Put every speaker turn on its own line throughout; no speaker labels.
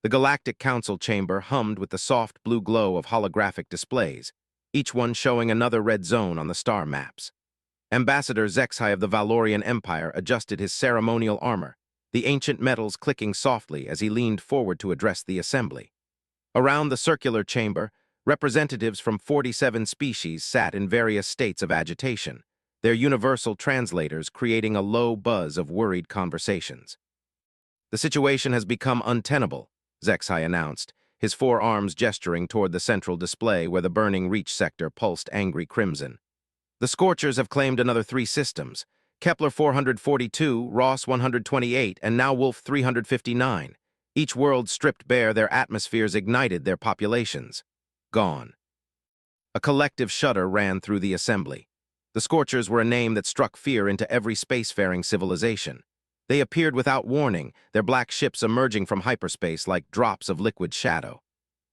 The Galactic Council chamber hummed with the soft blue glow of holographic displays, each one showing another red zone on the star maps. Ambassador Zexai of the Valorian Empire adjusted his ceremonial armor, the ancient metals clicking softly as he leaned forward to address the assembly. Around the circular chamber, representatives from 47 species sat in various states of agitation, their universal translators creating a low buzz of worried conversations. "The situation has become untenable," Zexai announced, his four arms gesturing toward the central display where the burning reach sector pulsed angry crimson. "The Scorchers have claimed another 3 systems, Kepler 442, Ross 128, and now Wolf 359. Each world stripped bare, their atmospheres ignited, their populations gone." A collective shudder ran through the assembly. The Scorchers were a name that struck fear into every spacefaring civilization. They appeared without warning, their black ships emerging from hyperspace like drops of liquid shadow.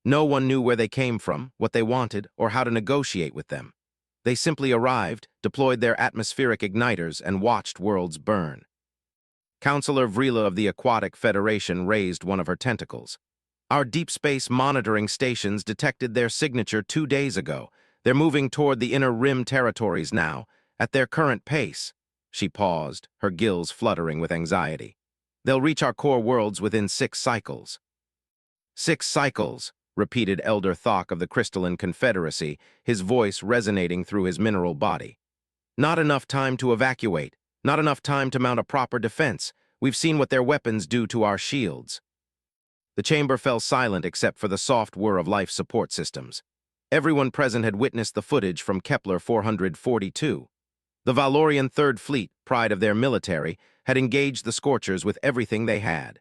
No one knew where they came from, what they wanted, or how to negotiate with them. They simply arrived, deployed their atmospheric igniters, and watched worlds burn. Counselor Vrila of the Aquatic Federation raised one of her tentacles. "Our deep space monitoring stations detected their signature 2 days ago. They're moving toward the inner rim territories now, at their current pace." She paused, her gills fluttering with anxiety. "They'll reach our core worlds within 6 cycles. 6 cycles, repeated Elder Thok of the Crystalline Confederacy, his voice resonating through his mineral body. "Not enough time to evacuate, not enough time to mount a proper defense. We've seen what their weapons do to our shields." The chamber fell silent except for the soft whir of life support systems. Everyone present had witnessed the footage from Kepler 442. The Valorian Third Fleet, pride of their military, had engaged the Scorchers with everything they had.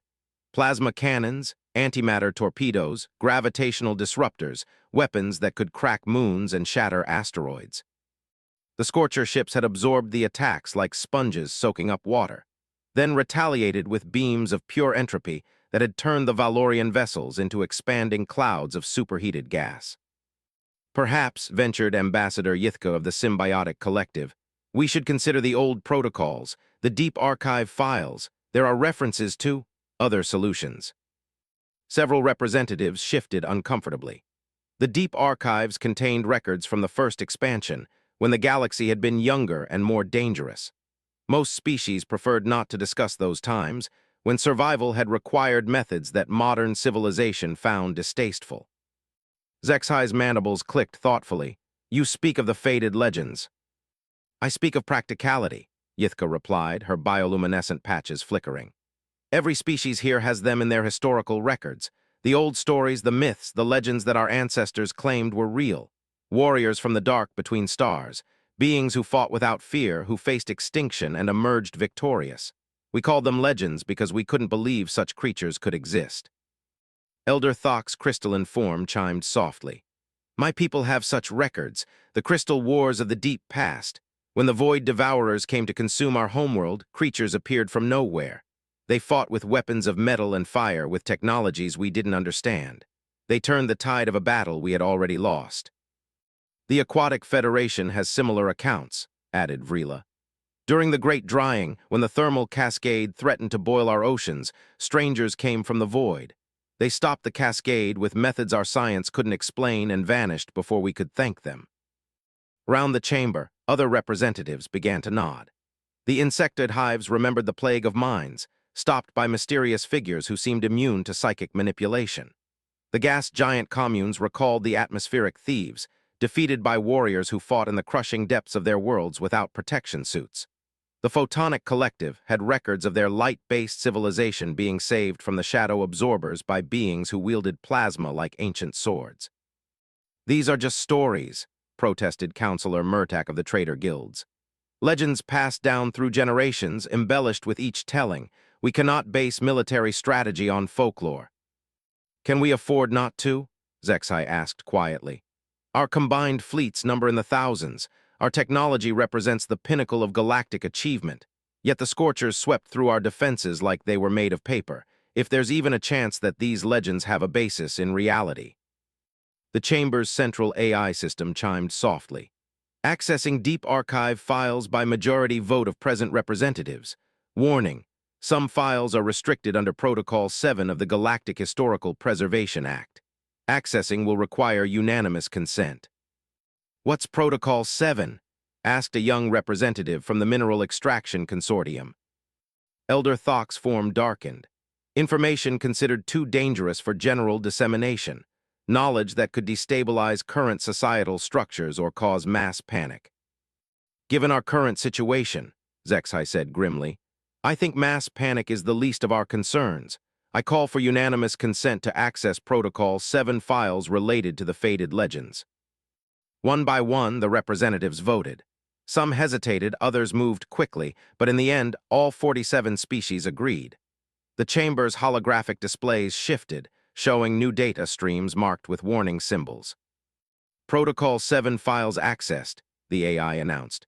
Plasma cannons, antimatter torpedoes, gravitational disruptors, weapons that could crack moons and shatter asteroids. The Scorcher ships had absorbed the attacks like sponges soaking up water, then retaliated with beams of pure entropy that had turned the Valorian vessels into expanding clouds of superheated gas. "Perhaps," ventured Ambassador Yithka of the Symbiotic Collective, "we should consider the old protocols, the deep archive files. There are references to other solutions." Several representatives shifted uncomfortably. The deep archives contained records from the first expansion, when the galaxy had been younger and more dangerous. Most species preferred not to discuss those times, when survival had required methods that modern civilization found distasteful. Zexai's mandibles clicked thoughtfully. "You speak of the faded legends." "I speak of practicality," Yithka replied, her bioluminescent patches flickering. "Every species here has them in their historical records. The old stories, the myths, the legends that our ancestors claimed were real. Warriors from the dark between stars, beings who fought without fear, who faced extinction and emerged victorious. We called them legends because we couldn't believe such creatures could exist." Elder Thok's crystalline form chimed softly. "My people have such records, the crystal wars of the deep past. When the void devourers came to consume our homeworld, creatures appeared from nowhere. They fought with weapons of metal and fire, with technologies we didn't understand. They turned the tide of a battle we had already lost." "The Aquatic Federation has similar accounts," added Vrila. "During the Great Drying, when the thermal cascade threatened to boil our oceans, strangers came from the void. They stopped the cascade with methods our science couldn't explain and vanished before we could thank them." Round the chamber, other representatives began to nod. The insectoid hives remembered the plague of mines, stopped by mysterious figures who seemed immune to psychic manipulation. The gas giant communes recalled the atmospheric thieves, defeated by warriors who fought in the crushing depths of their worlds without protection suits. The Photonic Collective had records of their light-based civilization being saved from the shadow absorbers by beings who wielded plasma like ancient swords. "These are just stories," protested Counselor Murtak of the Trader Guilds. "Legends passed down through generations, embellished with each telling. We cannot base military strategy on folklore." "Can we afford not to?" Zexai asked quietly. "Our combined fleets number in the thousands. Our technology represents the pinnacle of galactic achievement. Yet the Scorchers swept through our defenses like they were made of paper, if there's even a chance that these legends have a basis in reality." The chamber's central AI system chimed softly. "Accessing deep archive files by majority vote of present representatives. Warning, Some files are restricted under Protocol 7 of the Galactic Historical Preservation Act. Accessing will require unanimous consent. "What's Protocol 7? Asked a young representative from the Mineral Extraction Consortium. Elder Thock's form darkened. Information considered too dangerous for general dissemination. Knowledge that could destabilize current societal structures or cause mass panic. "Given our current situation," Zexai said grimly, "I think mass panic is the least of our concerns. I call for unanimous consent to access Protocol 7 files related to the faded legends." One by one, the representatives voted. Some hesitated, others moved quickly, but in the end, all 47 species agreed. The chamber's holographic displays shifted, showing new data streams marked with warning symbols. "Protocol 7 files accessed," the AI announced.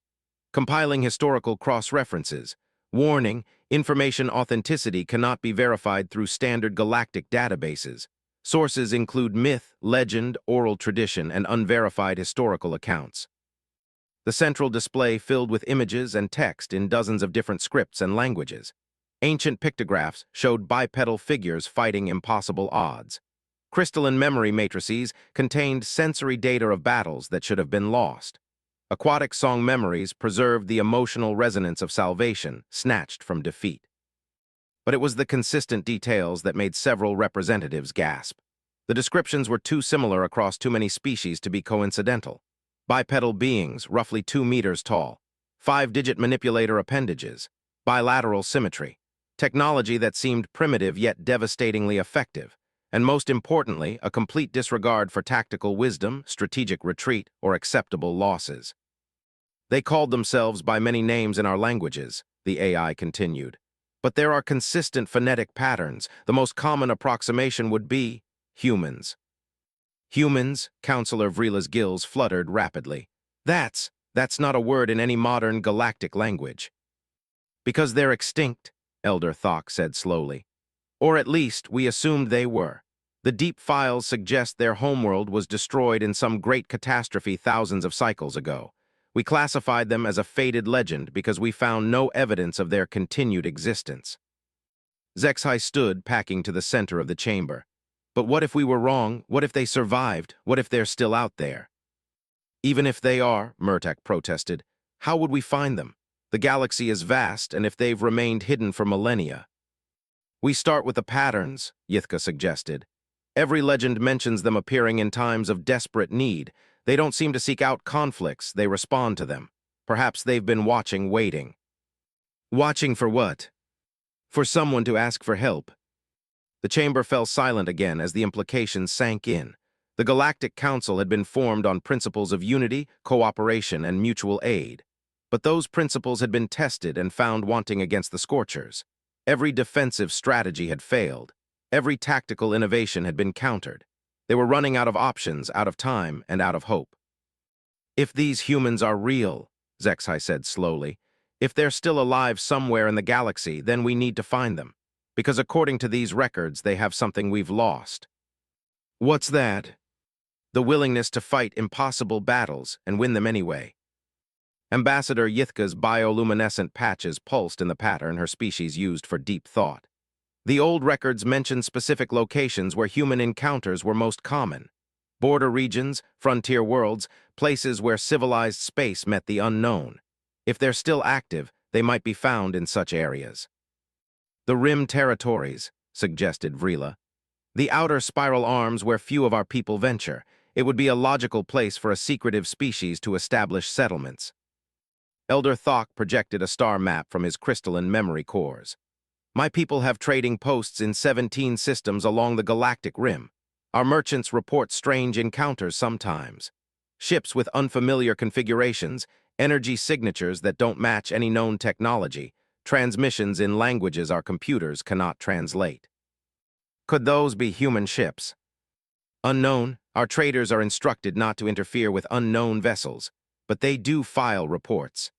"Compiling historical cross-references. Warning, information authenticity cannot be verified through standard galactic databases. Sources include myth, legend, oral tradition, and unverified historical accounts." The central display filled with images and text in dozens of different scripts and languages. Ancient pictographs showed bipedal figures fighting impossible odds. Crystalline memory matrices contained sensory data of battles that should have been lost. Aquatic song memories preserved the emotional resonance of salvation, snatched from defeat. But it was the consistent details that made several representatives gasp. The descriptions were too similar across too many species to be coincidental. Bipedal beings, roughly 2 meters tall. 5-digit manipulator appendages. Bilateral symmetry. Technology that seemed primitive yet devastatingly effective. And most importantly, a complete disregard for tactical wisdom, strategic retreat, or acceptable losses. "They called themselves by many names in our languages," the AI continued. "But there are consistent phonetic patterns. The most common approximation would be humans." "Humans," Counselor Vrila's gills fluttered rapidly. That's not a word in any modern galactic language." "Because they're extinct," Elder Thock said slowly. "Or at least, we assumed they were. The deep files suggest their homeworld was destroyed in some great catastrophe thousands of cycles ago. We classified them as a faded legend because we found no evidence of their continued existence." Zexai stood, packing to the center of the chamber. "But what if we were wrong? What if they survived? What if they're still out there?" "Even if they are," Murtak protested, "how would we find them? The galaxy is vast, and if they've remained hidden for millennia." "We start with the patterns," Yithka suggested. "Every legend mentions them appearing in times of desperate need. They don't seem to seek out conflicts, they respond to them. Perhaps they've been watching, waiting." "Watching for what?" "For someone to ask for help." The chamber fell silent again as the implications sank in. The Galactic Council had been formed on principles of unity, cooperation, and mutual aid. But those principles had been tested and found wanting against the Scorchers. Every defensive strategy had failed. Every tactical innovation had been countered. They were running out of options, out of time, and out of hope. "If these humans are real," Zexai said slowly, "if they're still alive somewhere in the galaxy, then we need to find them. Because according to these records, they have something we've lost." "What's that?" "The willingness to fight impossible battles and win them anyway." Ambassador Yithka's bioluminescent patches pulsed in the pattern her species used for deep thought. The old records mentioned specific locations where human encounters were most common. Border regions, frontier worlds, places where civilized space met the unknown. If they're still active, they might be found in such areas. "The rim territories," suggested Vrila. "The outer spiral arms where few of our people venture. It would be a logical place for a secretive species to establish settlements." Elder Thock projected a star map from his crystalline memory cores. "My people have trading posts in 17 systems along the galactic rim. Our merchants report strange encounters sometimes. Ships with unfamiliar configurations, energy signatures that don't match any known technology, transmissions in languages our computers cannot translate." "Could those be human ships?" "Unknown. Our traders are instructed not to interfere with unknown vessels, but they do file reports."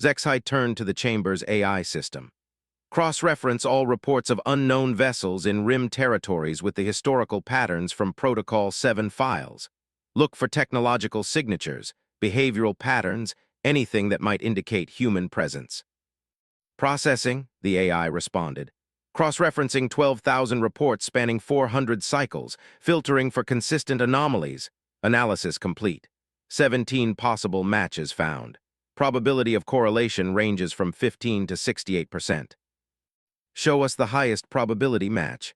Zexai turned to the chamber's AI system. "Cross-reference all reports of unknown vessels in rim territories with the historical patterns from Protocol 7 files. Look for technological signatures, behavioral patterns, anything that might indicate human presence." Processing, the AI responded. Cross-referencing 12,000 reports spanning 400 cycles, filtering for consistent anomalies. Analysis complete. 17 possible matches found. Probability of correlation ranges from 15 to 68%. Show us the highest probability match.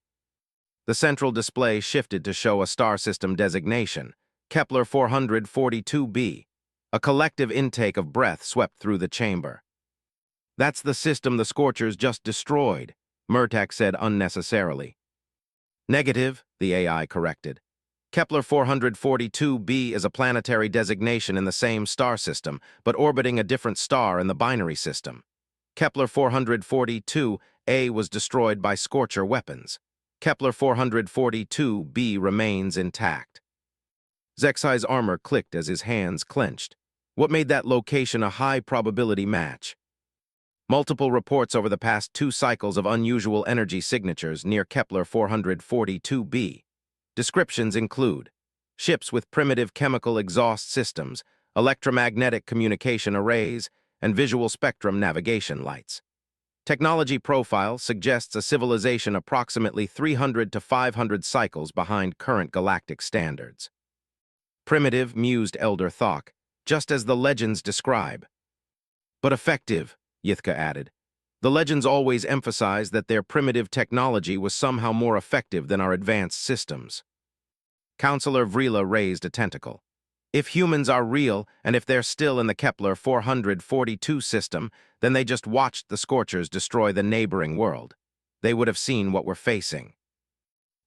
The central display shifted to show a star system designation, Kepler 442b. A collective intake of breath swept through the chamber. That's the system the Scorchers just destroyed, Murtak said unnecessarily. Negative, the AI corrected. Kepler 442b is a planetary designation in the same star system, but orbiting a different star in the binary system. Kepler 442a was destroyed by Scorcher weapons. Kepler 442b remains intact. Zexai's armor clicked as his hands clenched. What made that location a high-probability match? Multiple reports over the past 2 cycles of unusual energy signatures near Kepler 442b. Descriptions include ships with primitive chemical exhaust systems, electromagnetic communication arrays, and visual spectrum navigation lights. Technology profile suggests a civilization approximately 300 to 500 cycles behind current galactic standards. Primitive, mused Elder Thok, just as the legends describe. But effective, Yithka added. The legends always emphasize that their primitive technology was somehow more effective than our advanced systems. Counselor Vrila raised a tentacle. If humans are real, and if they're still in the Kepler 442 system, then they just watched the Scorchers destroy the neighboring world. They would have seen what we're facing.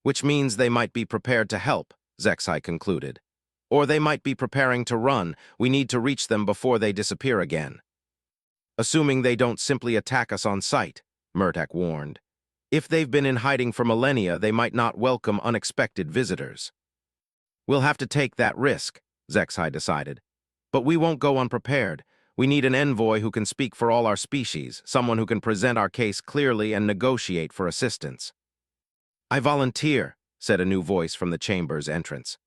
Which means they might be prepared to help, Zexai concluded. Or they might be preparing to run. We need to reach them before they disappear again. Assuming they don't simply attack us on sight, Murtak warned. If they've been in hiding for millennia, they might not welcome unexpected visitors. We'll have to take that risk, Zexai decided. But we won't go unprepared. We need an envoy who can speak for all our species, someone who can present our case clearly and negotiate for assistance. I volunteer, said a new voice from the chamber's entrance.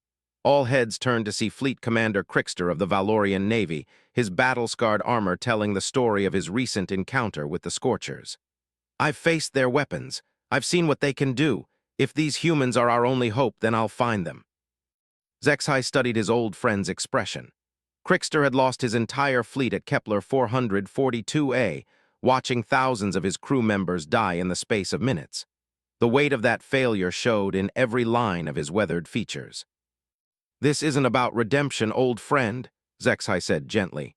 All heads turned to see Fleet Commander Crickster of the Valorian Navy, his battle-scarred armor telling the story of his recent encounter with the Scorchers. I've faced their weapons. I've seen what they can do. If these humans are our only hope, then I'll find them. Zexai studied his old friend's expression. Crickster had lost his entire fleet at Kepler 442a, watching thousands of his crew members die in the space of minutes. The weight of that failure showed in every line of his weathered features. This isn't about redemption, old friend, Zexai said gently.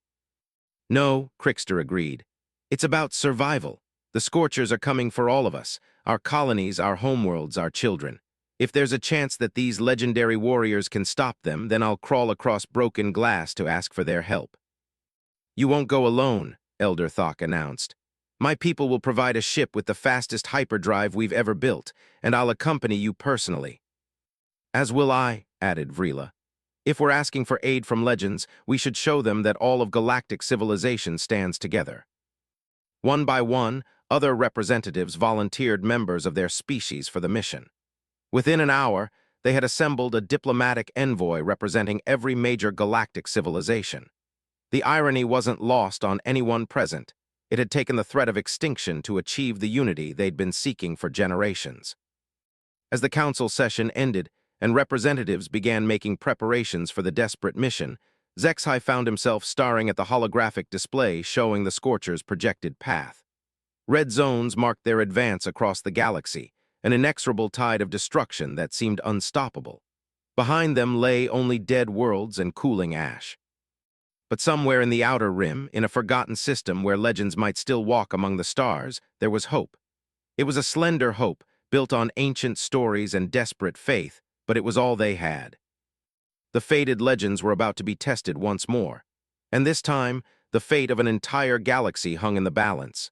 No, Crickster agreed. It's about survival. The Scorchers are coming for all of us, our colonies, our homeworlds, our children. If there's a chance that these legendary warriors can stop them, then I'll crawl across broken glass to ask for their help. You won't go alone, Elder Thok announced. My people will provide a ship with the fastest hyperdrive we've ever built, and I'll accompany you personally. As will I, added Vrila. If we're asking for aid from legends, we should show them that all of galactic civilization stands together. One by one, other representatives volunteered members of their species for the mission. Within an hour, they had assembled a diplomatic envoy representing every major galactic civilization. The irony wasn't lost on anyone present. It had taken the threat of extinction to achieve the unity they'd been seeking for generations. As the council session ended and representatives began making preparations for the desperate mission, Zexai found himself staring at the holographic display showing the Scorchers' projected path. Red zones marked their advance across the galaxy, an inexorable tide of destruction that seemed unstoppable. Behind them lay only dead worlds and cooling ash. But somewhere in the outer rim, in a forgotten system where legends might still walk among the stars, there was hope. It was a slender hope, built on ancient stories and desperate faith, but it was all they had. The fated legends were about to be tested once more, and this time, the fate of an entire galaxy hung in the balance.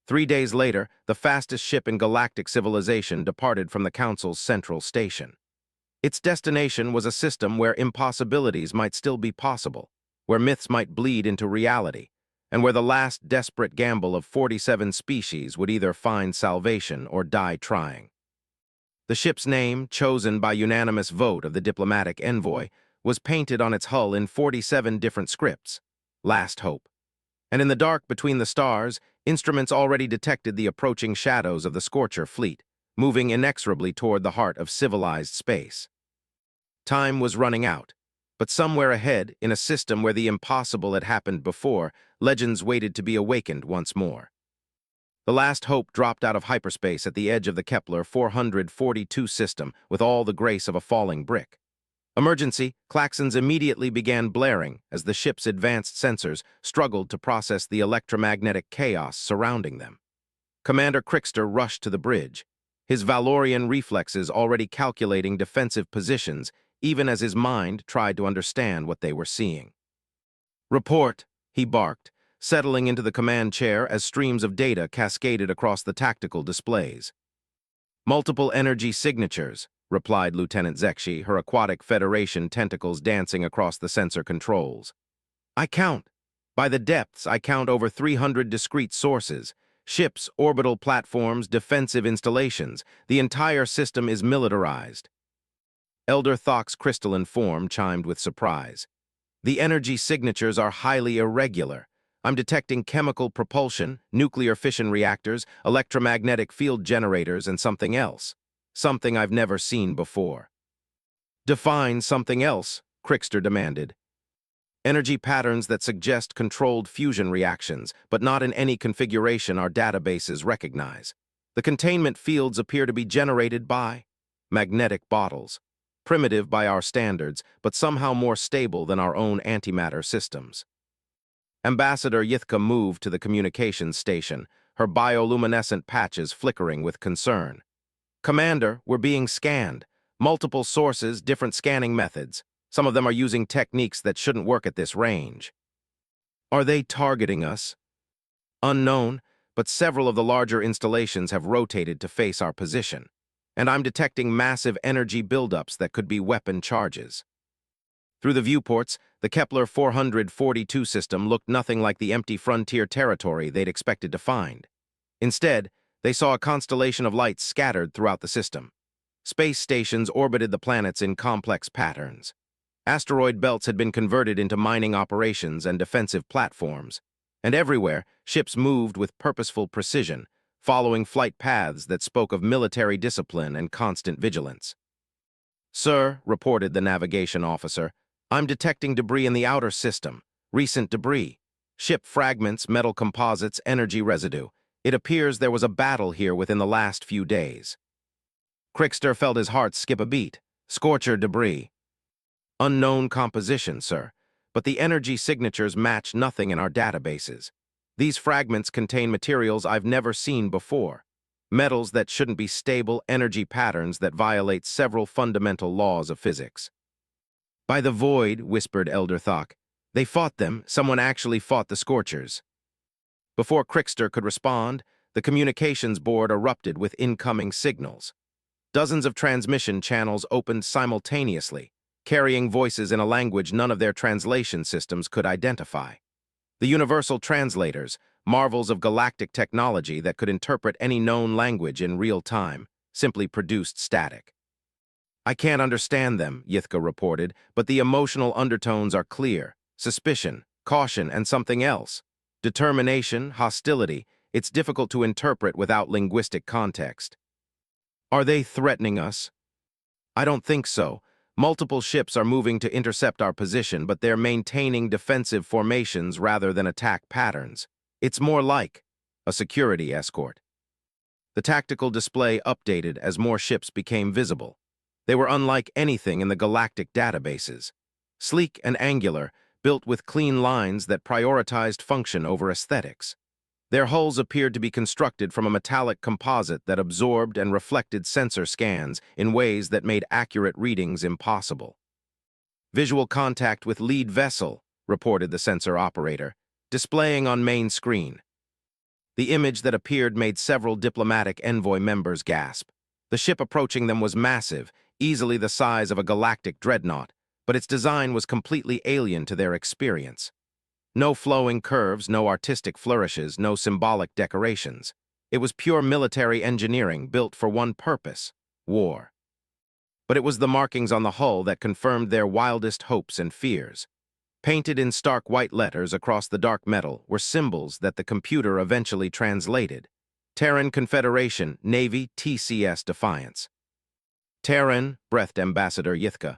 3 days later, the fastest ship in galactic civilization departed from the Council's central station. Its destination was a system where impossibilities might still be possible, where myths might bleed into reality, and where the last desperate gamble of 47 species would either find salvation or die trying. The ship's name, chosen by unanimous vote of the diplomatic envoy, was painted on its hull in 47 different scripts. Last Hope. And in the dark between the stars, Instruments already detected the approaching shadows of the Scorcher fleet, moving inexorably toward the heart of civilized space. Time was running out, but somewhere ahead, in a system where the impossible had happened before, legends waited to be awakened once more. The last hope dropped out of hyperspace at the edge of the Kepler 442 system with all the grace of a falling brick. Emergency klaxons immediately began blaring as the ship's advanced sensors struggled to process the electromagnetic chaos surrounding them. Commander Crichton rushed to the bridge, his Valorian reflexes already calculating defensive positions even as his mind tried to understand what they were seeing. "Report," he barked, settling into the command chair as streams of data cascaded across the tactical displays. "Multiple energy signatures," replied Lieutenant Zekshi, her aquatic Federation tentacles dancing across the sensor controls. "I count. By the depths, I count over 300 discrete sources. Ships, orbital platforms, defensive installations. The entire system is militarized." Elder Thok's crystalline form chimed with surprise. "The energy signatures are highly irregular. I'm detecting chemical propulsion, nuclear fission reactors, electromagnetic field generators, and something else. Something I've never seen before." "Define something else," Crichton demanded. "Energy patterns that suggest controlled fusion reactions, but not in any configuration our databases recognize. The containment fields appear to be generated by magnetic bottles. Primitive by our standards, but somehow more stable than our own antimatter systems." Ambassador Yithka moved to the communications station, her bioluminescent patches flickering with concern. "Commander, we're being scanned. Multiple sources, different scanning methods. Some of them are using techniques that shouldn't work at this range." "Are they targeting us?" "Unknown, but several of the larger installations have rotated to face our position. And I'm detecting massive energy buildups that could be weapon charges." Through the viewports, the Kepler 442 system looked nothing like the empty frontier territory they'd expected to find. Instead, they saw a constellation of lights scattered throughout the system. Space stations orbited the planets in complex patterns. Asteroid belts had been converted into mining operations and defensive platforms, and everywhere, ships moved with purposeful precision, following flight paths that spoke of military discipline and constant vigilance. "Sir," reported the navigation officer, "I'm detecting debris in the outer system. Recent debris. Ship fragments, metal composites, energy residue. It appears there was a battle here within the last few days." Crichton felt his heart skip a beat. "Scorcher debris." "Unknown composition, sir, but the energy signatures match nothing in our databases. These fragments contain materials I've never seen before. Metals that shouldn't be stable, energy patterns that violate several fundamental laws of physics." "By the void," whispered Elder Thok. "They fought them. Someone actually fought the Scorchers." Before Crichton could respond, the communications board erupted with incoming signals. Dozens of transmission channels opened simultaneously, carrying voices in a language none of their translation systems could identify. The universal translators, marvels of galactic technology that could interpret any known language in real time, simply produced static. "I can't understand them," Yithka reported, "but the emotional undertones are clear. Suspicion, caution, and something else. Determination, hostility. It's difficult to interpret without linguistic context." "Are they threatening us?" "I don't think so. Multiple ships are moving to intercept our position, but they're maintaining defensive formations rather than attack patterns. It's more like a security escort." The tactical display updated as more ships became visible. They were unlike anything in the galactic databases. Sleek and angular, built with clean lines that prioritized function over aesthetics. Their hulls appeared to be constructed from a metallic composite that absorbed and reflected sensor scans in ways that made accurate readings impossible. "Visual contact with lead vessel," reported the sensor operator, displaying on main screen. The image that appeared made several diplomatic envoy members gasp. The ship approaching them was massive, easily the size of a galactic dreadnought, but its design was completely alien to their experience. No flowing curves, no artistic flourishes, no symbolic decorations. It was pure military engineering built for one purpose: war. But it was the markings on the hull that confirmed their wildest hopes and fears. Painted in stark white letters across the dark metal were symbols that the computer eventually translated. Terran Confederation, Navy, TCS Defiance. Terran, breathed Ambassador Yithka.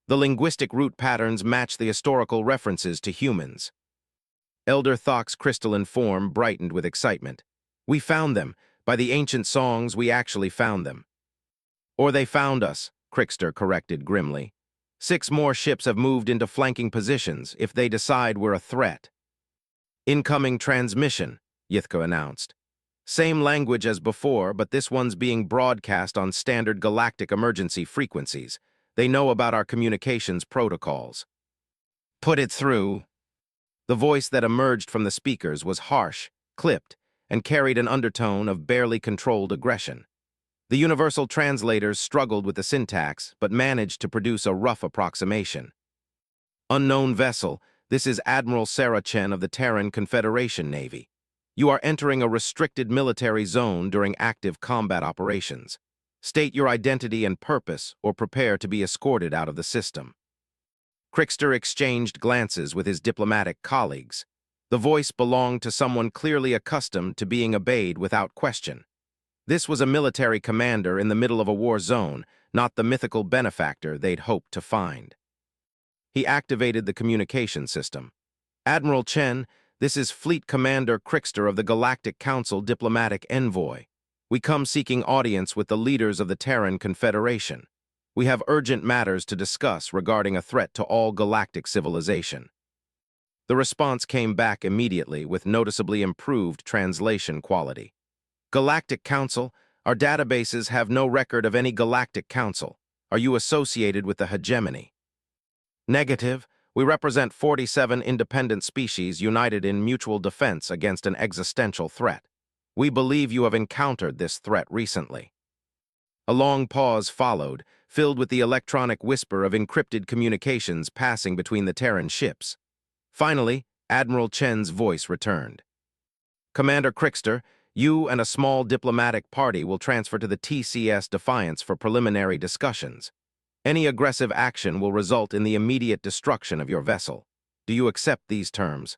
The linguistic root patterns match the historical references to humans. Elder Thok's crystalline form brightened with excitement. We found them. By the ancient songs, we actually found them. Or they found us, Crickster corrected grimly. 6 more ships have moved into flanking positions if they decide we're a threat. Incoming transmission, Yithka announced. Same language as before, but this one's being broadcast on standard galactic emergency frequencies. They know about our communications protocols. Put it through. The voice that emerged from the speakers was harsh, clipped, and carried an undertone of barely controlled aggression. The universal translators struggled with the syntax, but managed to produce a rough approximation. Unknown vessel, this is Admiral Sarah Chen of the Terran Confederation Navy. You are entering a restricted military zone during active combat operations. State your identity and purpose, or prepare to be escorted out of the system. Crickster exchanged glances with his diplomatic colleagues. The voice belonged to someone clearly accustomed to being obeyed without question. This was a military commander in the middle of a war zone, not the mythical benefactor they'd hoped to find. He activated the communication system. Admiral Chen, this is Fleet Commander Crickster of the Galactic Council Diplomatic Envoy. We come seeking audience with the leaders of the Terran Confederation. We have urgent matters to discuss regarding a threat to all galactic civilization. The response came back immediately with noticeably improved translation quality. Galactic Council, our databases have no record of any Galactic Council. Are you associated with the hegemony? Negative. We represent 47 independent species united in mutual defense against an existential threat. We believe you have encountered this threat recently. A long pause followed, filled with the electronic whisper of encrypted communications passing between the Terran ships. Finally, Admiral Chen's voice returned. Commander Crickster, you and a small diplomatic party will transfer to the TCS Defiance for preliminary discussions. Any aggressive action will result in the immediate destruction of your vessel. Do you accept these terms?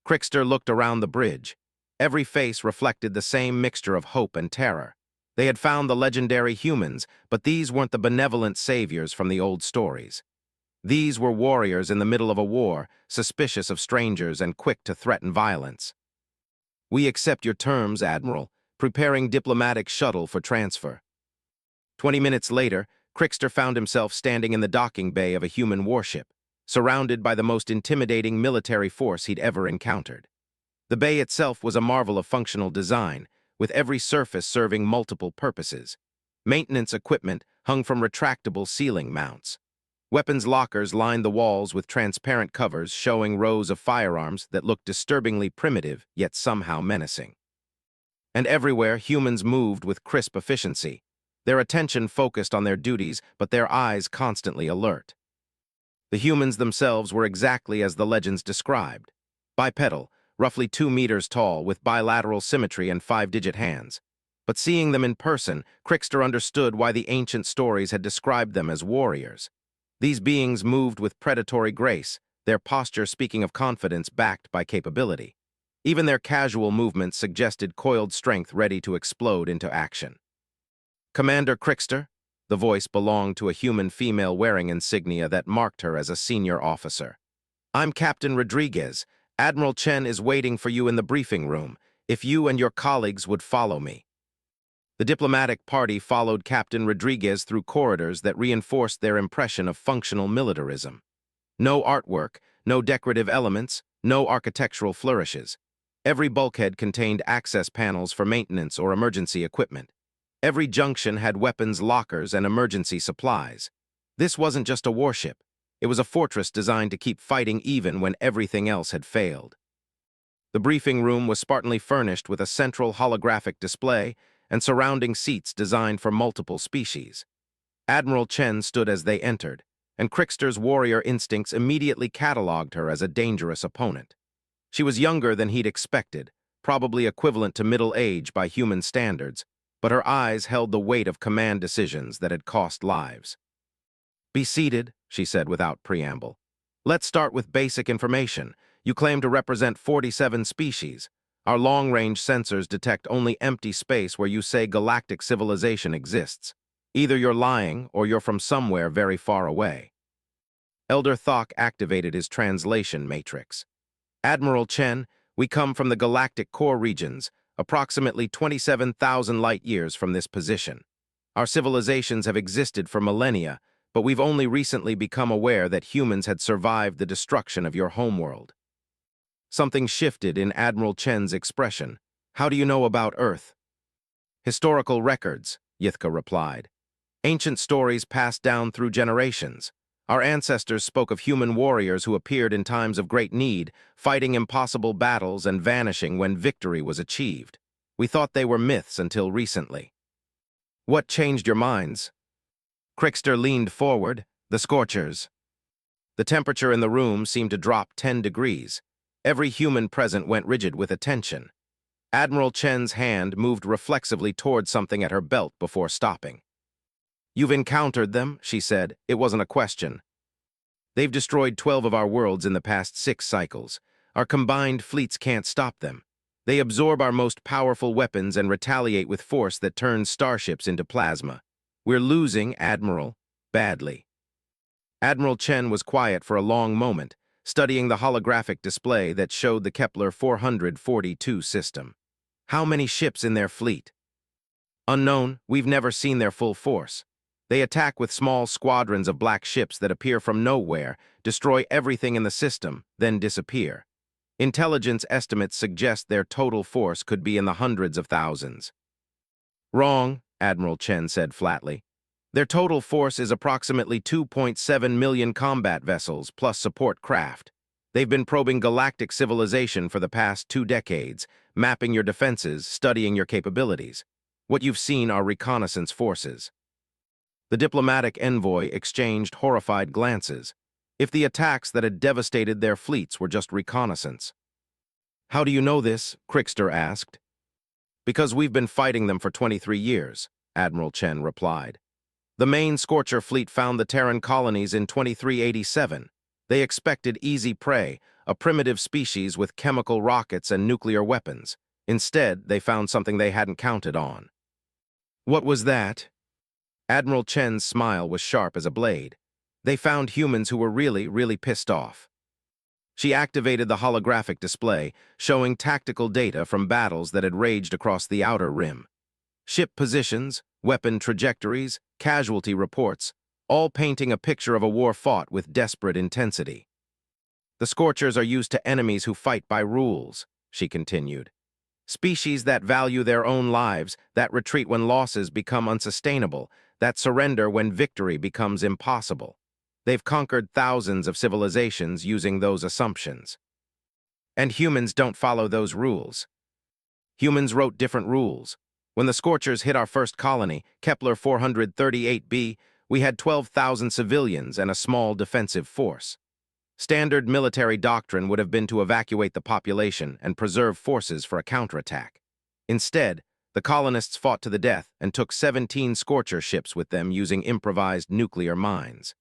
Crickster looked around the bridge. Every face reflected the same mixture of hope and terror. They had found the legendary humans, but these weren't the benevolent saviors from the old stories. These were warriors in the middle of a war, suspicious of strangers and quick to threaten violence. We accept your terms, Admiral. Preparing diplomatic shuttle for transfer. 20 minutes later, Crickster found himself standing in the docking bay of a human warship, surrounded by the most intimidating military force he'd ever encountered. The bay itself was a marvel of functional design, with every surface serving multiple purposes. Maintenance equipment hung from retractable ceiling mounts. Weapons lockers lined the walls with transparent covers showing rows of firearms that looked disturbingly primitive yet somehow menacing. And everywhere humans moved with crisp efficiency, their attention focused on their duties but their eyes constantly alert. The humans themselves were exactly as the legends described. Bipedal, roughly 2 meters tall with bilateral symmetry and 5-digit hands. But seeing them in person, Crickster understood why the ancient stories had described them as warriors. These beings moved with predatory grace, their posture speaking of confidence backed by capability. Even their casual movements suggested coiled strength ready to explode into action. Commander Crickster? The voice belonged to a human female wearing insignia that marked her as a senior officer. I'm Captain Rodriguez. Admiral Chen is waiting for you in the briefing room. If you and your colleagues would follow me. The diplomatic party followed Captain Rodriguez through corridors that reinforced their impression of functional militarism. No artwork, no decorative elements, no architectural flourishes. Every bulkhead contained access panels for maintenance or emergency equipment. Every junction had weapons lockers and emergency supplies. This wasn't just a warship. It was a fortress designed to keep fighting even when everything else had failed. The briefing room was spartanly furnished with a central holographic display and surrounding seats designed for multiple species. Admiral Chen stood as they entered, and Crickster's warrior instincts immediately cataloged her as a dangerous opponent. She was younger than he'd expected, probably equivalent to middle age by human standards, but her eyes held the weight of command decisions that had cost lives. Be seated, she said without preamble. Let's start with basic information. You claim to represent 47 species. Our long-range sensors detect only empty space where you say galactic civilization exists. Either you're lying or you're from somewhere very far away. Elder Thok activated his translation matrix. Admiral Chen, we come from the galactic core regions, approximately 27,000 light-years from this position. Our civilizations have existed for millennia, but we've only recently become aware that humans had survived the destruction of your homeworld. Something shifted in Admiral Chen's expression. How do you know about Earth? Historical records, Yithka replied. Ancient stories passed down through generations. Our ancestors spoke of human warriors who appeared in times of great need, fighting impossible battles and vanishing when victory was achieved. We thought they were myths until recently. What changed your minds? Crickster leaned forward. The Scorchers. The temperature in the room seemed to drop 10 degrees. Every human present went rigid with attention. Admiral Chen's hand moved reflexively toward something at her belt before stopping. You've encountered them, she said. It wasn't a question. They've destroyed 12 of our worlds in the past 6 cycles. Our combined fleets can't stop them. They absorb our most powerful weapons and retaliate with force that turns starships into plasma. We're losing, Admiral, badly. Admiral Chen was quiet for a long moment, studying the holographic display that showed the Kepler 442 system. How many ships in their fleet? Unknown, we've never seen their full force. They attack with small squadrons of black ships that appear from nowhere, destroy everything in the system, then disappear. Intelligence estimates suggest their total force could be in the hundreds of thousands. Wrong, Admiral Chen said flatly. Their total force is approximately 2.7 million combat vessels plus support craft. They've been probing galactic civilization for the past 2 decades, mapping your defenses, studying your capabilities. What you've seen are reconnaissance forces. The diplomatic envoy exchanged horrified glances. If the attacks that had devastated their fleets were just reconnaissance. How do you know this? Crickster asked. Because we've been fighting them for 23 years, Admiral Chen replied. The main Scorcher fleet found the Terran colonies in 2387. They expected easy prey, a primitive species with chemical rockets and nuclear weapons. Instead, they found something they hadn't counted on. What was that? Admiral Chen's smile was sharp as a blade. They found humans who were really pissed off. She activated the holographic display, showing tactical data from battles that had raged across the outer rim. Ship positions, weapon trajectories, casualty reports, all painting a picture of a war fought with desperate intensity. The Scorchers are used to enemies who fight by rules, she continued. Species that value their own lives, that retreat when losses become unsustainable, that surrender when victory becomes impossible. They've conquered thousands of civilizations using those assumptions. And humans don't follow those rules. Humans wrote different rules. When the Scorchers hit our first colony, Kepler 438b, we had 12,000 civilians and a small defensive force. Standard military doctrine would have been to evacuate the population and preserve forces for a counterattack. Instead, the colonists fought to the death and took 17 Scorcher ships with them using improvised nuclear mines.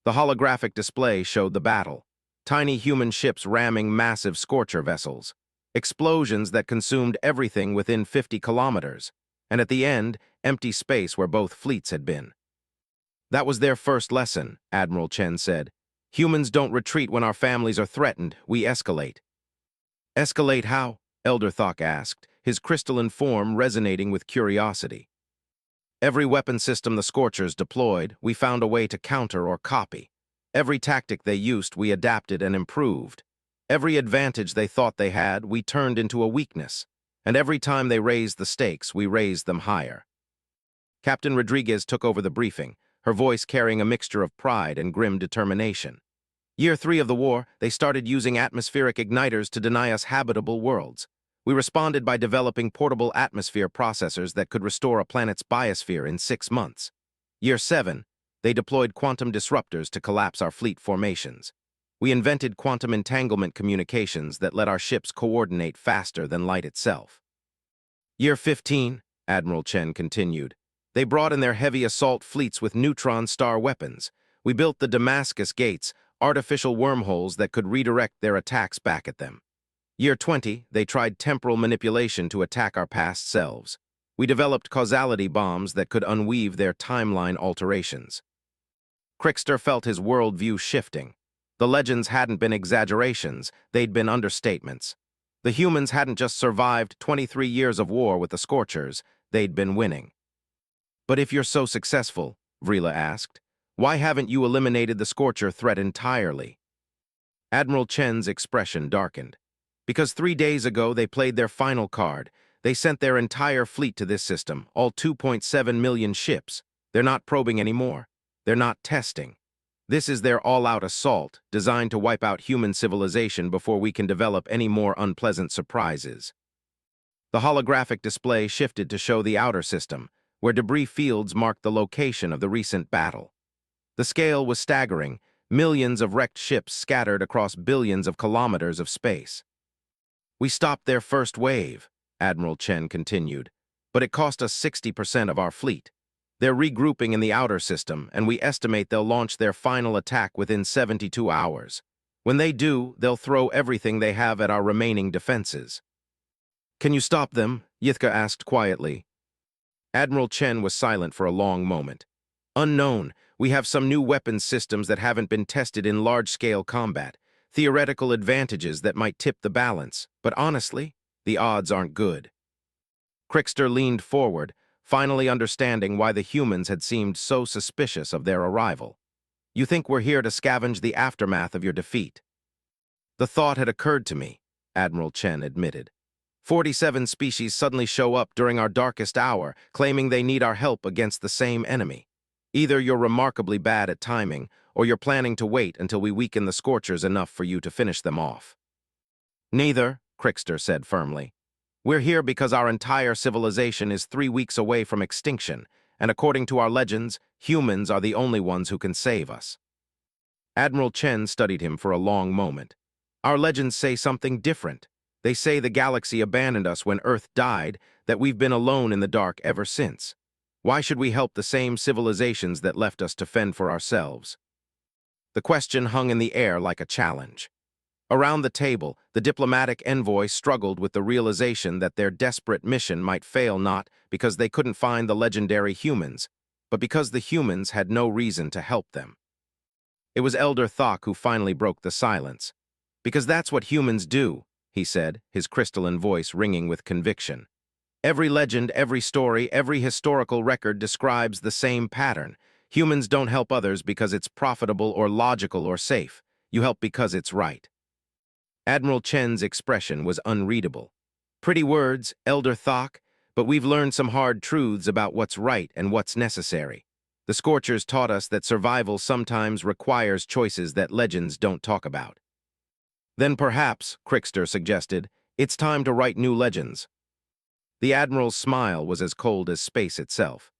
The holographic display showed the battle. Tiny human ships ramming massive Scorcher vessels. Explosions that consumed everything within 50 kilometers. And at the end, empty space where both fleets had been. That was their first lesson, Admiral Chen said. Humans don't retreat when our families are threatened, we escalate. Escalate how? Elder Thok asked, his crystalline form resonating with curiosity. Every weapon system the Scorchers deployed, we found a way to counter or copy. Every tactic they used, we adapted and improved. Every advantage they thought they had, we turned into a weakness. And every time they raised the stakes, we raised them higher. Captain Rodriguez took over the briefing, her voice carrying a mixture of pride and grim determination. Year 3 of the war, they started using atmospheric igniters to deny us habitable worlds. We responded by developing portable atmosphere processors that could restore a planet's biosphere in 6 months. Year 7, they deployed quantum disruptors to collapse our fleet formations. We invented quantum entanglement communications that let our ships coordinate faster than light itself. Year 15, Admiral Chen continued. They brought in their heavy assault fleets with neutron star weapons. We built the Damascus gates, artificial wormholes that could redirect their attacks back at them. Year 20, they tried temporal manipulation to attack our past selves. We developed causality bombs that could unweave their timeline alterations. Crickster felt his worldview shifting. The legends hadn't been exaggerations, they'd been understatements. The humans hadn't just survived 23 years of war with the Scorchers, they'd been winning. But if you're so successful, Vrila asked, why haven't you eliminated the Scorcher threat entirely? Admiral Chen's expression darkened. Because 3 days ago they played their final card. They sent their entire fleet to this system, all 2.7 million ships. They're not probing anymore. They're not testing. This is their all-out assault, designed to wipe out human civilization before we can develop any more unpleasant surprises. The holographic display shifted to show the outer system, where debris fields marked the location of the recent battle. The scale was staggering, millions of wrecked ships scattered across billions of kilometers of space. We stopped their first wave, Admiral Chen continued, but it cost us 60% of our fleet. They're regrouping in the outer system, and we estimate they'll launch their final attack within 72 hours. When they do, they'll throw everything they have at our remaining defenses. Can you stop them? Yithka asked quietly. Admiral Chen was silent for a long moment. Unknown, we have some new weapons systems that haven't been tested in large-scale combat. Theoretical advantages that might tip the balance, but honestly, the odds aren't good. Crickster leaned forward, finally understanding why the humans had seemed so suspicious of their arrival. You think we're here to scavenge the aftermath of your defeat? The thought had occurred to me, Admiral Chen admitted. 47 species suddenly show up during our darkest hour, claiming they need our help against the same enemy. Either you're remarkably bad at timing, or you're planning to wait until we weaken the Scorchers enough for you to finish them off. Neither, Crickster said firmly. We're here because our entire civilization is 3 weeks away from extinction, and according to our legends, humans are the only ones who can save us. Admiral Chen studied him for a long moment. Our legends say something different. They say the galaxy abandoned us when Earth died, that we've been alone in the dark ever since. Why should we help the same civilizations that left us to fend for ourselves? The question hung in the air like a challenge. Around the table, the diplomatic envoy struggled with the realization that their desperate mission might fail not because they couldn't find the legendary humans, but because the humans had no reason to help them. It was Elder Thok who finally broke the silence. Because that's what humans do, he said, his crystalline voice ringing with conviction. Every legend, every story, every historical record describes the same pattern. Humans don't help others because it's profitable or logical or safe. You help because it's right. Admiral Chen's expression was unreadable. Pretty words, Elder Thok, but we've learned some hard truths about what's right and what's necessary. The Scorchers taught us that survival sometimes requires choices that legends don't talk about. Then perhaps, Crickster suggested, it's time to write new legends. The Admiral's smile was as cold as space itself.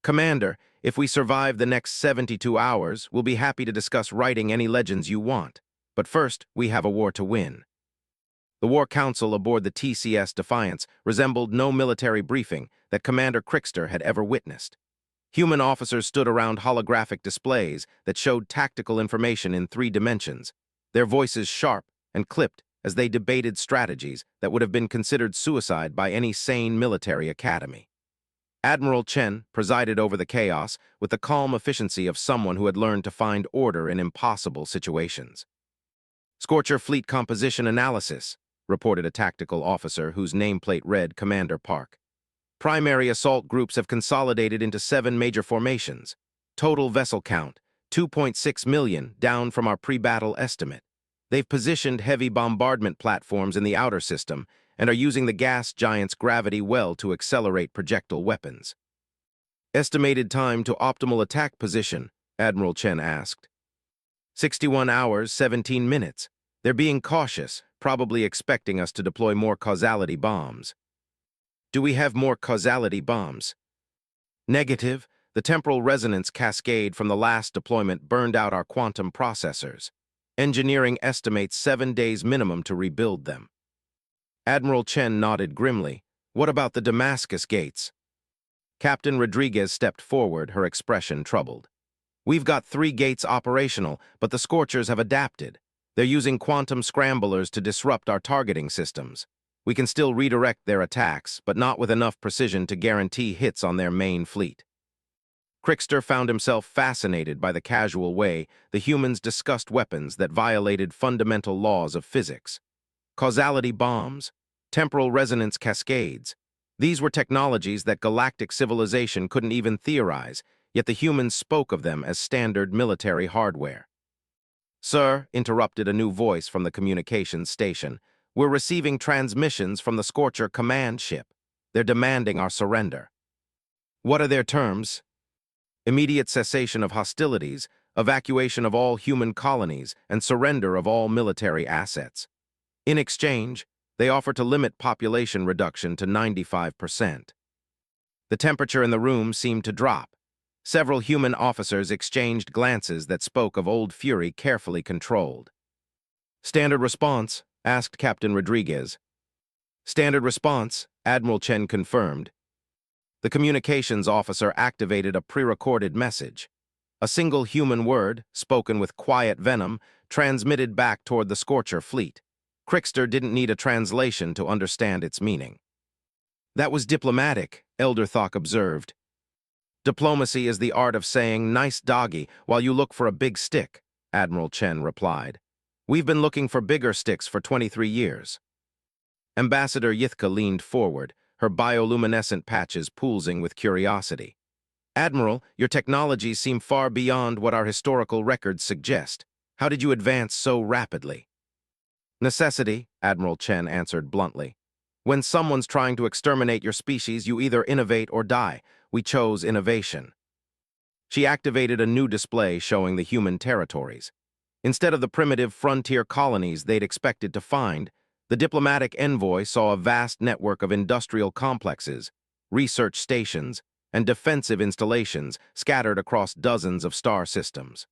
Commander, if we survive the next 72 hours, we'll be happy to discuss writing any legends you want. But first, we have a war to win. The War Council aboard the TCS Defiance resembled no military briefing that Commander Crickster had ever witnessed. Human officers stood around holographic displays that showed tactical information in 3 dimensions, their voices sharp and clipped as they debated strategies that would have been considered suicide by any sane military academy. Admiral Chen presided over the chaos with the calm efficiency of someone who had learned to find order in impossible situations. Scorcher Fleet Composition Analysis, reported a tactical officer whose nameplate read Commander Park. Primary assault groups have consolidated into 7 major formations. Total vessel count, 2.6 million, down from our pre-battle estimate. They've positioned heavy bombardment platforms in the outer system and are using the gas giant's gravity well to accelerate projectile weapons. Estimated time to optimal attack position, Admiral Chen asked. 61 hours, 17 minutes. They're being cautious, probably expecting us to deploy more causality bombs. Do we have more causality bombs? Negative. The temporal resonance cascade from the last deployment burned out our quantum processors. Engineering estimates 7 days minimum to rebuild them. Admiral Chen nodded grimly. What about the Damascus gates? Captain Rodriguez stepped forward, her expression troubled. We've got 3 gates operational, but the Scorchers have adapted. They're using quantum scramblers to disrupt our targeting systems. We can still redirect their attacks, but not with enough precision to guarantee hits on their main fleet. Crickster found himself fascinated by the casual way the humans discussed weapons that violated fundamental laws of physics. Causality bombs, temporal resonance cascades. These were technologies that galactic civilization couldn't even theorize, yet the humans spoke of them as standard military hardware. "Sir," interrupted a new voice from the communications station, "we're receiving transmissions from the Scorcher command ship. They're demanding our surrender." "What are their terms?" "Immediate cessation of hostilities, evacuation of all human colonies, and surrender of all military assets. In exchange, they offer to limit population reduction to 95%. The temperature in the room seemed to drop. Several human officers exchanged glances that spoke of old fury carefully controlled. "Standard response?" asked Captain Rodriguez. "Standard response," Admiral Chen confirmed. The communications officer activated a pre-recorded message. A single human word, spoken with quiet venom, transmitted back toward the Scorcher fleet. Crickster didn't need a translation to understand its meaning. "That was diplomatic," Elder Thok observed. "Diplomacy is the art of saying, 'Nice doggy,' while you look for a big stick," Admiral Chen replied. "We've been looking for bigger sticks for 23 years. Ambassador Yithka leaned forward, her bioluminescent patches pulsing with curiosity. "Admiral, your technologies seem far beyond what our historical records suggest. How did you advance so rapidly?" "Necessity," Admiral Chen answered bluntly. "When someone's trying to exterminate your species, you either innovate or die. We chose innovation." She activated a new display showing the human territories. Instead of the primitive frontier colonies they'd expected to find, the diplomatic envoy saw a vast network of industrial complexes, research stations, and defensive installations scattered across dozens of star systems.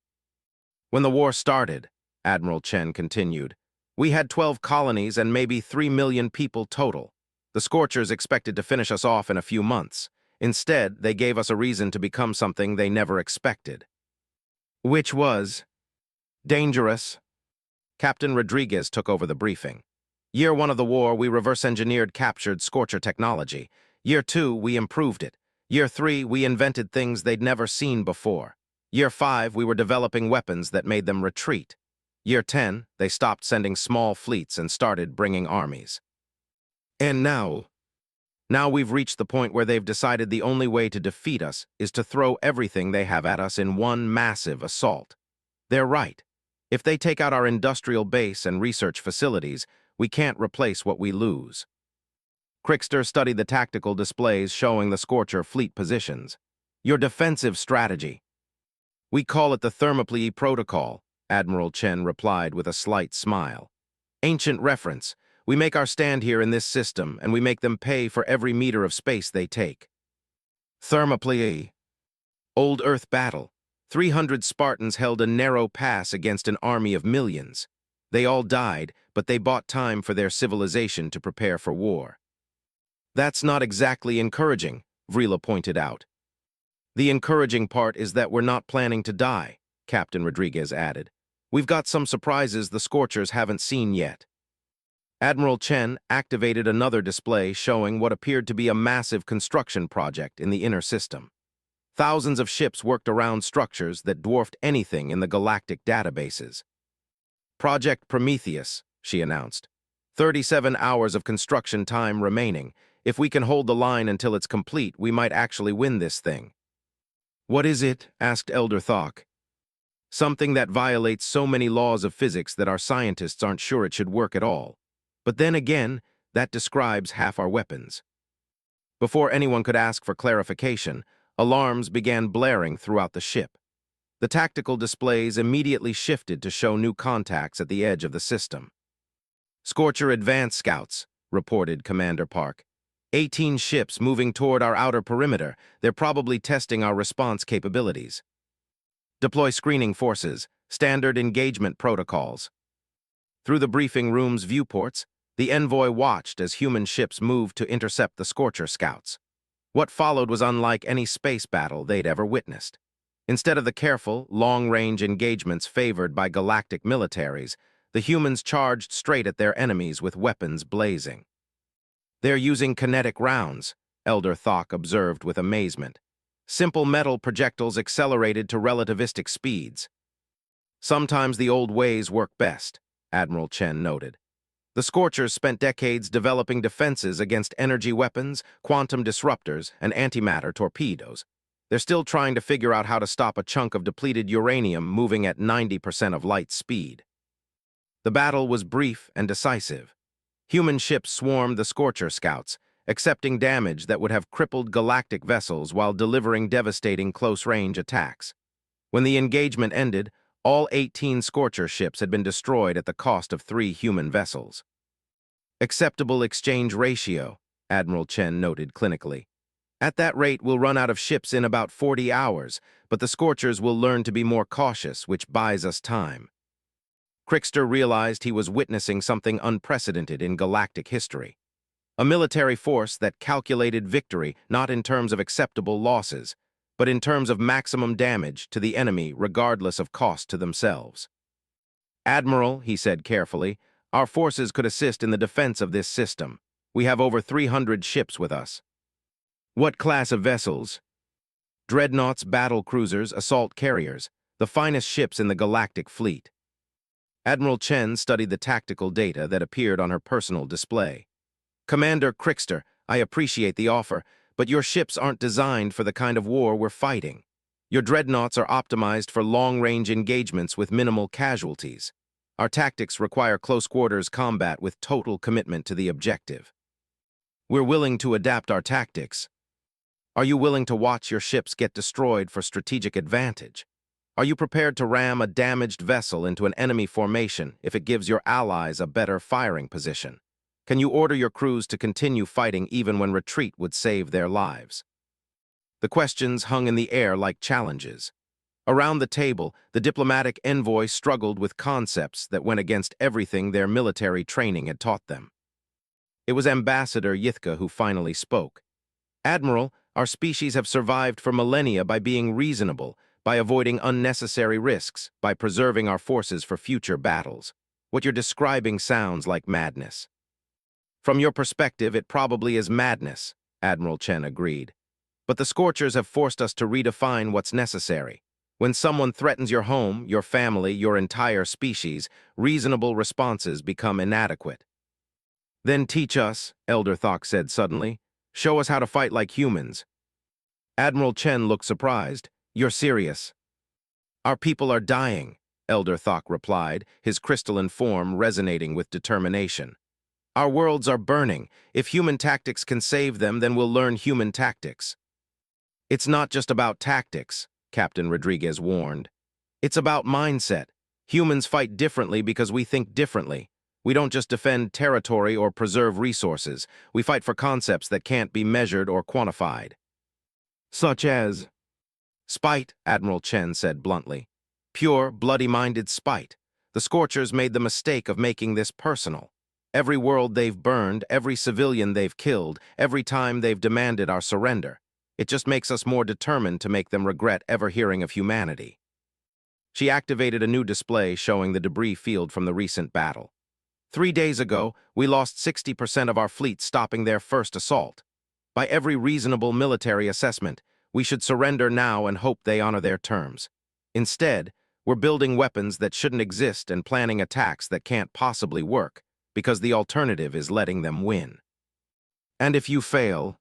"When the war started," Admiral Chen continued, "we had 12 colonies and maybe 3 million people total. The Scorchers expected to finish us off in a few months. Instead, they gave us a reason to become something they never expected." "Which was?" "Dangerous." Captain Rodriguez took over the briefing. "Year 1 of the war, we reverse-engineered captured Scorcher technology. Year 2, we improved it. Year 3, we invented things they'd never seen before. Year 5, we were developing weapons that made them retreat. Year 10, they stopped sending small fleets and started bringing armies. And now we've reached the point where they've decided the only way to defeat us is to throw everything they have at us in one massive assault. They're right. If they take out our industrial base and research facilities, we can't replace what we lose." Crickster studied the tactical displays showing the Scorcher fleet positions. "Your defensive strategy." "We call it the Thermopylae Protocol," Admiral Chen replied with a slight smile. "Ancient reference. We make our stand here in this system, and we make them pay for every meter of space they take." "Thermopylae. Old Earth battle. 300 Spartans held a narrow pass against an army of millions. They all died, but they bought time for their civilization to prepare for war." "That's not exactly encouraging," Vrila pointed out. "The encouraging part is that we're not planning to die," Captain Rodriguez added. "We've got some surprises the Scorchers haven't seen yet." Admiral Chen activated another display showing what appeared to be a massive construction project in the inner system. Thousands of ships worked around structures that dwarfed anything in the galactic databases. "Project Prometheus," she announced. 37 hours of construction time remaining. If we can hold the line until it's complete, we might actually win this thing." "What is it?" asked Elder Thok. "Something that violates so many laws of physics that our scientists aren't sure it should work at all. But then again, that describes half our weapons." Before anyone could ask for clarification, alarms began blaring throughout the ship. The tactical displays immediately shifted to show new contacts at the edge of the system. "Scorcher Advance Scouts," reported Commander Park. 18 ships moving toward our outer perimeter. They're probably testing our response capabilities. "Deploy screening forces, standard engagement protocols." Through the briefing room's viewports, the envoy watched as human ships moved to intercept the Scorcher scouts. What followed was unlike any space battle they'd ever witnessed. Instead of the careful, long-range engagements favored by galactic militaries, the humans charged straight at their enemies with weapons blazing. "They're using kinetic rounds," Elder Thok observed with amazement. "Simple metal projectiles accelerated to relativistic speeds." "Sometimes the old ways work best," Admiral Chen noted. "The Scorchers spent decades developing defenses against energy weapons, quantum disruptors, and antimatter torpedoes. They're still trying to figure out how to stop a chunk of depleted uranium moving at 90% of light speed." The battle was brief and decisive. Human ships swarmed the Scorcher scouts, accepting damage that would have crippled galactic vessels while delivering devastating close-range attacks. When the engagement ended, all 18 Scorcher ships had been destroyed at the cost of 3 human vessels. "Acceptable exchange ratio," Admiral Chen noted clinically. "At that rate, we'll run out of ships in about 40 hours, but the Scorchers will learn to be more cautious, which buys us time." Crickster realized he was witnessing something unprecedented in galactic history. A military force that calculated victory not in terms of acceptable losses, but in terms of maximum damage to the enemy regardless of cost to themselves. "Admiral," he said carefully, "our forces could assist in the defense of this system. We have over 300 ships with us." "What class of vessels?" "Dreadnoughts, battle cruisers, assault carriers, the finest ships in the galactic fleet." Admiral Chen studied the tactical data that appeared on her personal display. "Commander Crickster, I appreciate the offer, but your ships aren't designed for the kind of war we're fighting. Your dreadnoughts are optimized for long-range engagements with minimal casualties. Our tactics require close-quarters combat with total commitment to the objective." "We're willing to adapt our tactics." "Are you willing to watch your ships get destroyed for strategic advantage? Are you prepared to ram a damaged vessel into an enemy formation if it gives your allies a better firing position? Can you order your crews to continue fighting even when retreat would save their lives?" The questions hung in the air like challenges. Around the table, the diplomatic envoy struggled with concepts that went against everything their military training had taught them. It was Ambassador Yithka who finally spoke. "Admiral, our species have survived for millennia by being reasonable, by avoiding unnecessary risks, by preserving our forces for future battles. What you're describing sounds like madness." "From your perspective, it probably is madness," Admiral Chen agreed. "But the Scorchers have forced us to redefine what's necessary. When someone threatens your home, your family, your entire species, reasonable responses become inadequate." "Then teach us," Elder Thok said suddenly. "Show us how to fight like humans." Admiral Chen looked surprised. "You're serious?" "Our people are dying," Elder Thok replied, his crystalline form resonating with determination. "Our worlds are burning. If human tactics can save them, then we'll learn human tactics." "It's not just about tactics," Captain Rodriguez warned. "It's about mindset. Humans fight differently because we think differently. We don't just defend territory or preserve resources. We fight for concepts that can't be measured or quantified." "Such as?" "Spite," Admiral Chen said bluntly. "Pure, bloody-minded spite. The Scorchers made the mistake of making this personal. Every world they've burned, every civilian they've killed, every time they've demanded our surrender. It just makes us more determined to make them regret ever hearing of humanity." She activated a new display showing the debris field from the recent battle. 3 days ago, we lost 60% of our fleet stopping their first assault. By every reasonable military assessment, we should surrender now and hope they honor their terms. Instead, we're building weapons that shouldn't exist and planning attacks that can't possibly work, because the alternative is letting them win. "And if you fail,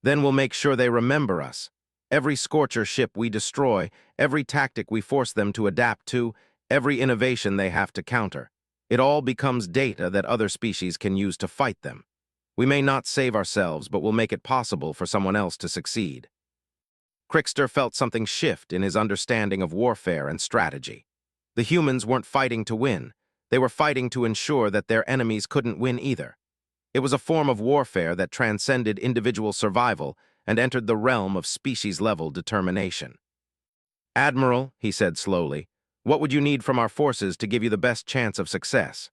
then we'll make sure they remember us. Every Scorcher ship we destroy, every tactic we force them to adapt to, every innovation they have to counter. It all becomes data that other species can use to fight them. We may not save ourselves, but we'll make it possible for someone else to succeed." Crickster felt something shift in his understanding of warfare and strategy. The humans weren't fighting to win. They were fighting to ensure that their enemies couldn't win either. It was a form of warfare that transcended individual survival and entered the realm of species-level determination. "Admiral," he said slowly, "what would you need from our forces to give you the best chance of success?"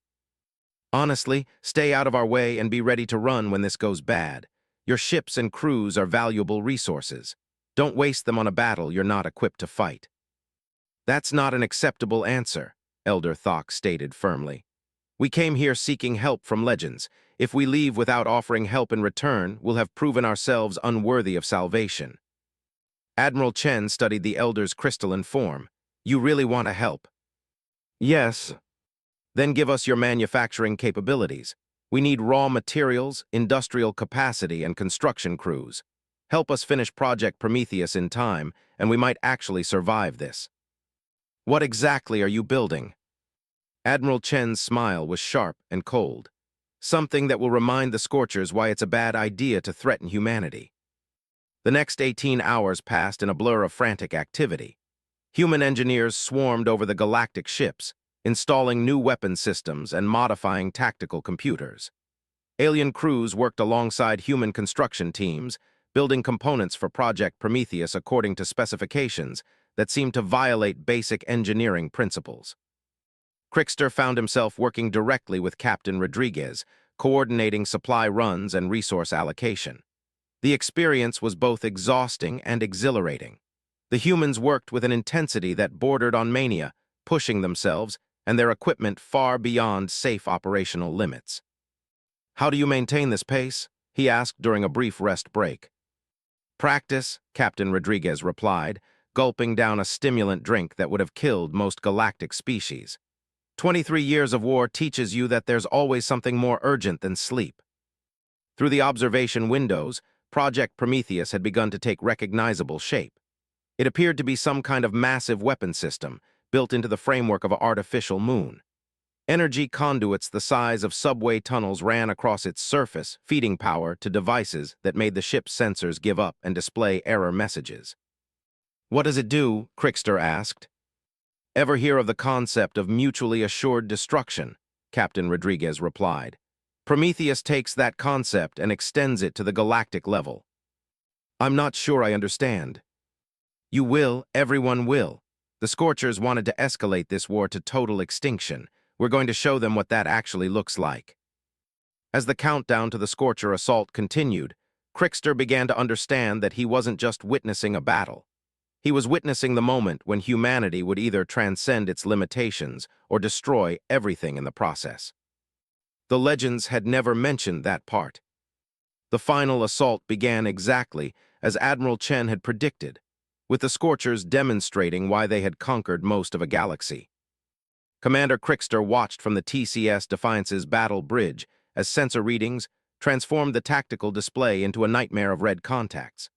"Honestly, stay out of our way and be ready to run when this goes bad. Your ships and crews are valuable resources. Don't waste them on a battle you're not equipped to fight. That's not an acceptable answer, Elder Thok stated firmly. We came here seeking help from legends. If we leave without offering help in return, we'll have proven ourselves unworthy of salvation. Admiral Chen studied the Elder's crystalline form. You really want to help? Yes. Then give us your manufacturing capabilities. We need raw materials, industrial capacity, and construction crews. Help us finish Project Prometheus in time, and we might actually survive this. What exactly are you building? Admiral Chen's smile was sharp and cold. Something that will remind the Scorchers why it's a bad idea to threaten humanity. The next 18 hours passed in a blur of frantic activity. Human engineers swarmed over the galactic ships, installing new weapon systems and modifying tactical computers. Alien crews worked alongside human construction teams, building components for Project Prometheus according to specifications that seemed to violate basic engineering principles. Crickster found himself working directly with Captain Rodriguez, coordinating supply runs and resource allocation. The experience was both exhausting and exhilarating. The humans worked with an intensity that bordered on mania, pushing themselves and their equipment far beyond safe operational limits. How do you maintain this pace? He asked during a brief rest break. Practice, Captain Rodriguez replied, gulping down a stimulant drink that would have killed most galactic species. 23 years of war teaches you that there's always something more urgent than sleep. Through the observation windows, Project Prometheus had begun to take recognizable shape. It appeared to be some kind of massive weapon system, built into the framework of an artificial moon. Energy conduits the size of subway tunnels ran across its surface, feeding power to devices that made the ship's sensors give up and display error messages. What does it do? Crickster asked. Ever hear of the concept of mutually assured destruction? Captain Rodriguez replied. Prometheus takes that concept and extends it to the galactic level. I'm not sure I understand. You will, everyone will. The Scorchers wanted to escalate this war to total extinction. We're going to show them what that actually looks like. As the countdown to the Scorcher assault continued, Crickster began to understand that he wasn't just witnessing a battle. He was witnessing the moment when humanity would either transcend its limitations or destroy everything in the process. The legends had never mentioned that part. The final assault began exactly as Admiral Chen had predicted, with the Scorchers demonstrating why they had conquered most of a galaxy. Commander Crickster watched from the TCS Defiance's battle bridge as sensor readings transformed the tactical display into a nightmare of red contacts.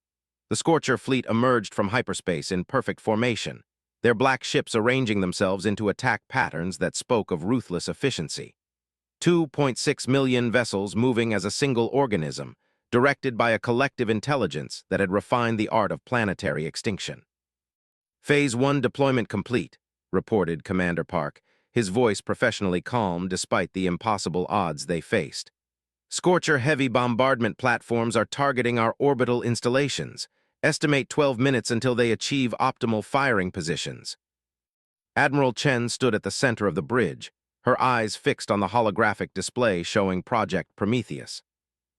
The Scorcher fleet emerged from hyperspace in perfect formation, their black ships arranging themselves into attack patterns that spoke of ruthless efficiency. 2.6 million vessels moving as a single organism, directed by a collective intelligence that had refined the art of planetary extinction. Phase 1 deployment complete, reported Commander Park, his voice professionally calm despite the impossible odds they faced. Scorcher heavy bombardment platforms are targeting our orbital installations. Estimate 12 minutes until they achieve optimal firing positions. Admiral Chen stood at the center of the bridge, her eyes fixed on the holographic display showing Project Prometheus.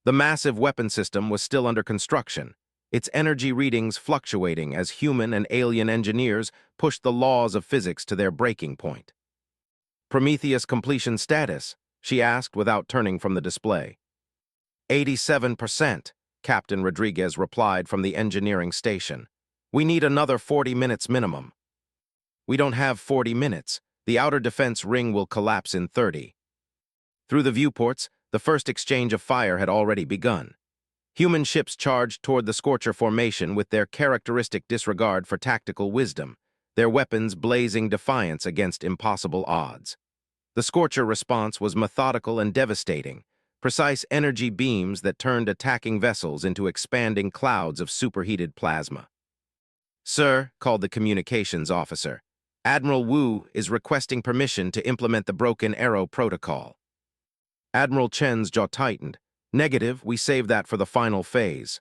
The massive weapon system was still under construction, its energy readings fluctuating as human and alien engineers pushed the laws of physics to their breaking point. Prometheus completion status, she asked without turning from the display. 87%, Captain Rodriguez replied from the engineering station. We need another 40 minutes minimum. We don't have 40 minutes. The outer defense ring will collapse in 30. Through the viewports, the first exchange of fire had already begun. Human ships charged toward the Scorcher formation with their characteristic disregard for tactical wisdom, their weapons blazing defiance against impossible odds. The Scorcher response was methodical and devastating, precise energy beams that turned attacking vessels into expanding clouds of superheated plasma. Sir, called the communications officer, Admiral Wu is requesting permission to implement the Broken Arrow Protocol. Admiral Chen's jaw tightened. Negative, we save that for the final phase.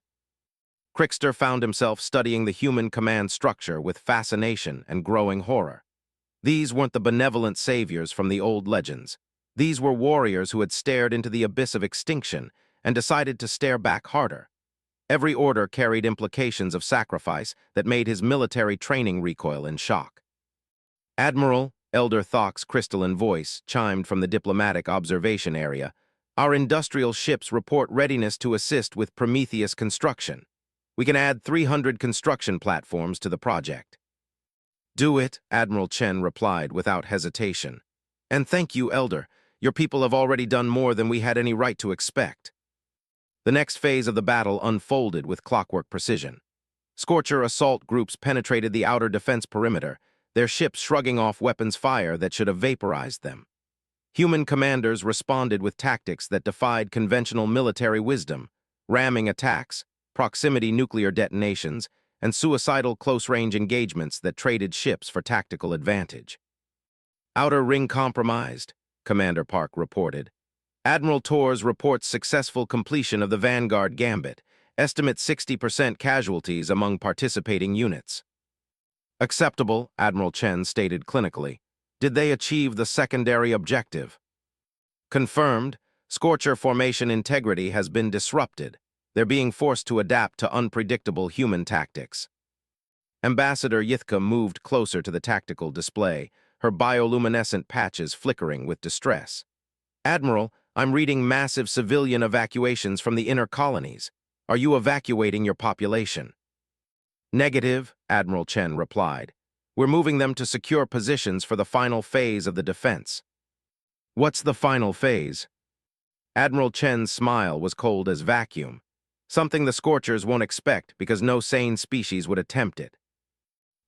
Crickster found himself studying the human command structure with fascination and growing horror. These weren't the benevolent saviors from the old legends. These were warriors who had stared into the abyss of extinction and decided to stare back harder. Every order carried implications of sacrifice that made his military training recoil in shock. "Admiral," Elder Thock's crystalline voice chimed from the diplomatic observation area, "our industrial ships report readiness to assist with Prometheus construction. We can add 300 construction platforms to the project." "Do it," Admiral Chen replied without hesitation. "And thank you, Elder. Your people have already done more than we had any right to expect." The next phase of the battle unfolded with clockwork precision. Scorcher assault groups penetrated the outer defense perimeter, their ships shrugging off weapons fire that should have vaporized them. Human commanders responded with tactics that defied conventional military wisdom: ramming attacks, proximity nuclear detonations, and suicidal close-range engagements that traded ships for tactical advantage. "Outer ring compromised," Commander Park reported. "Admiral Torres reports successful completion of the Vanguard Gambit, estimate 60% casualties among participating units." "Acceptable," Admiral Chen stated clinically. "Did they achieve the secondary objective?" "Confirmed. Scorcher formation integrity has been disrupted. They're being forced to adapt to unpredictable human tactics." Ambassador Yithka moved closer to the tactical display, her bioluminescent patches flickering with distress. "Admiral, I'm reading massive civilian evacuations from the inner colonies. Are you evacuating your population?" "Negative," Admiral Chen replied. "We're moving them to secure positions for the final phase of the defense." "What's the final phase?" Admiral Chen's smile was cold as vacuum, something the Scorchers won't expect because no sane species would attempt it.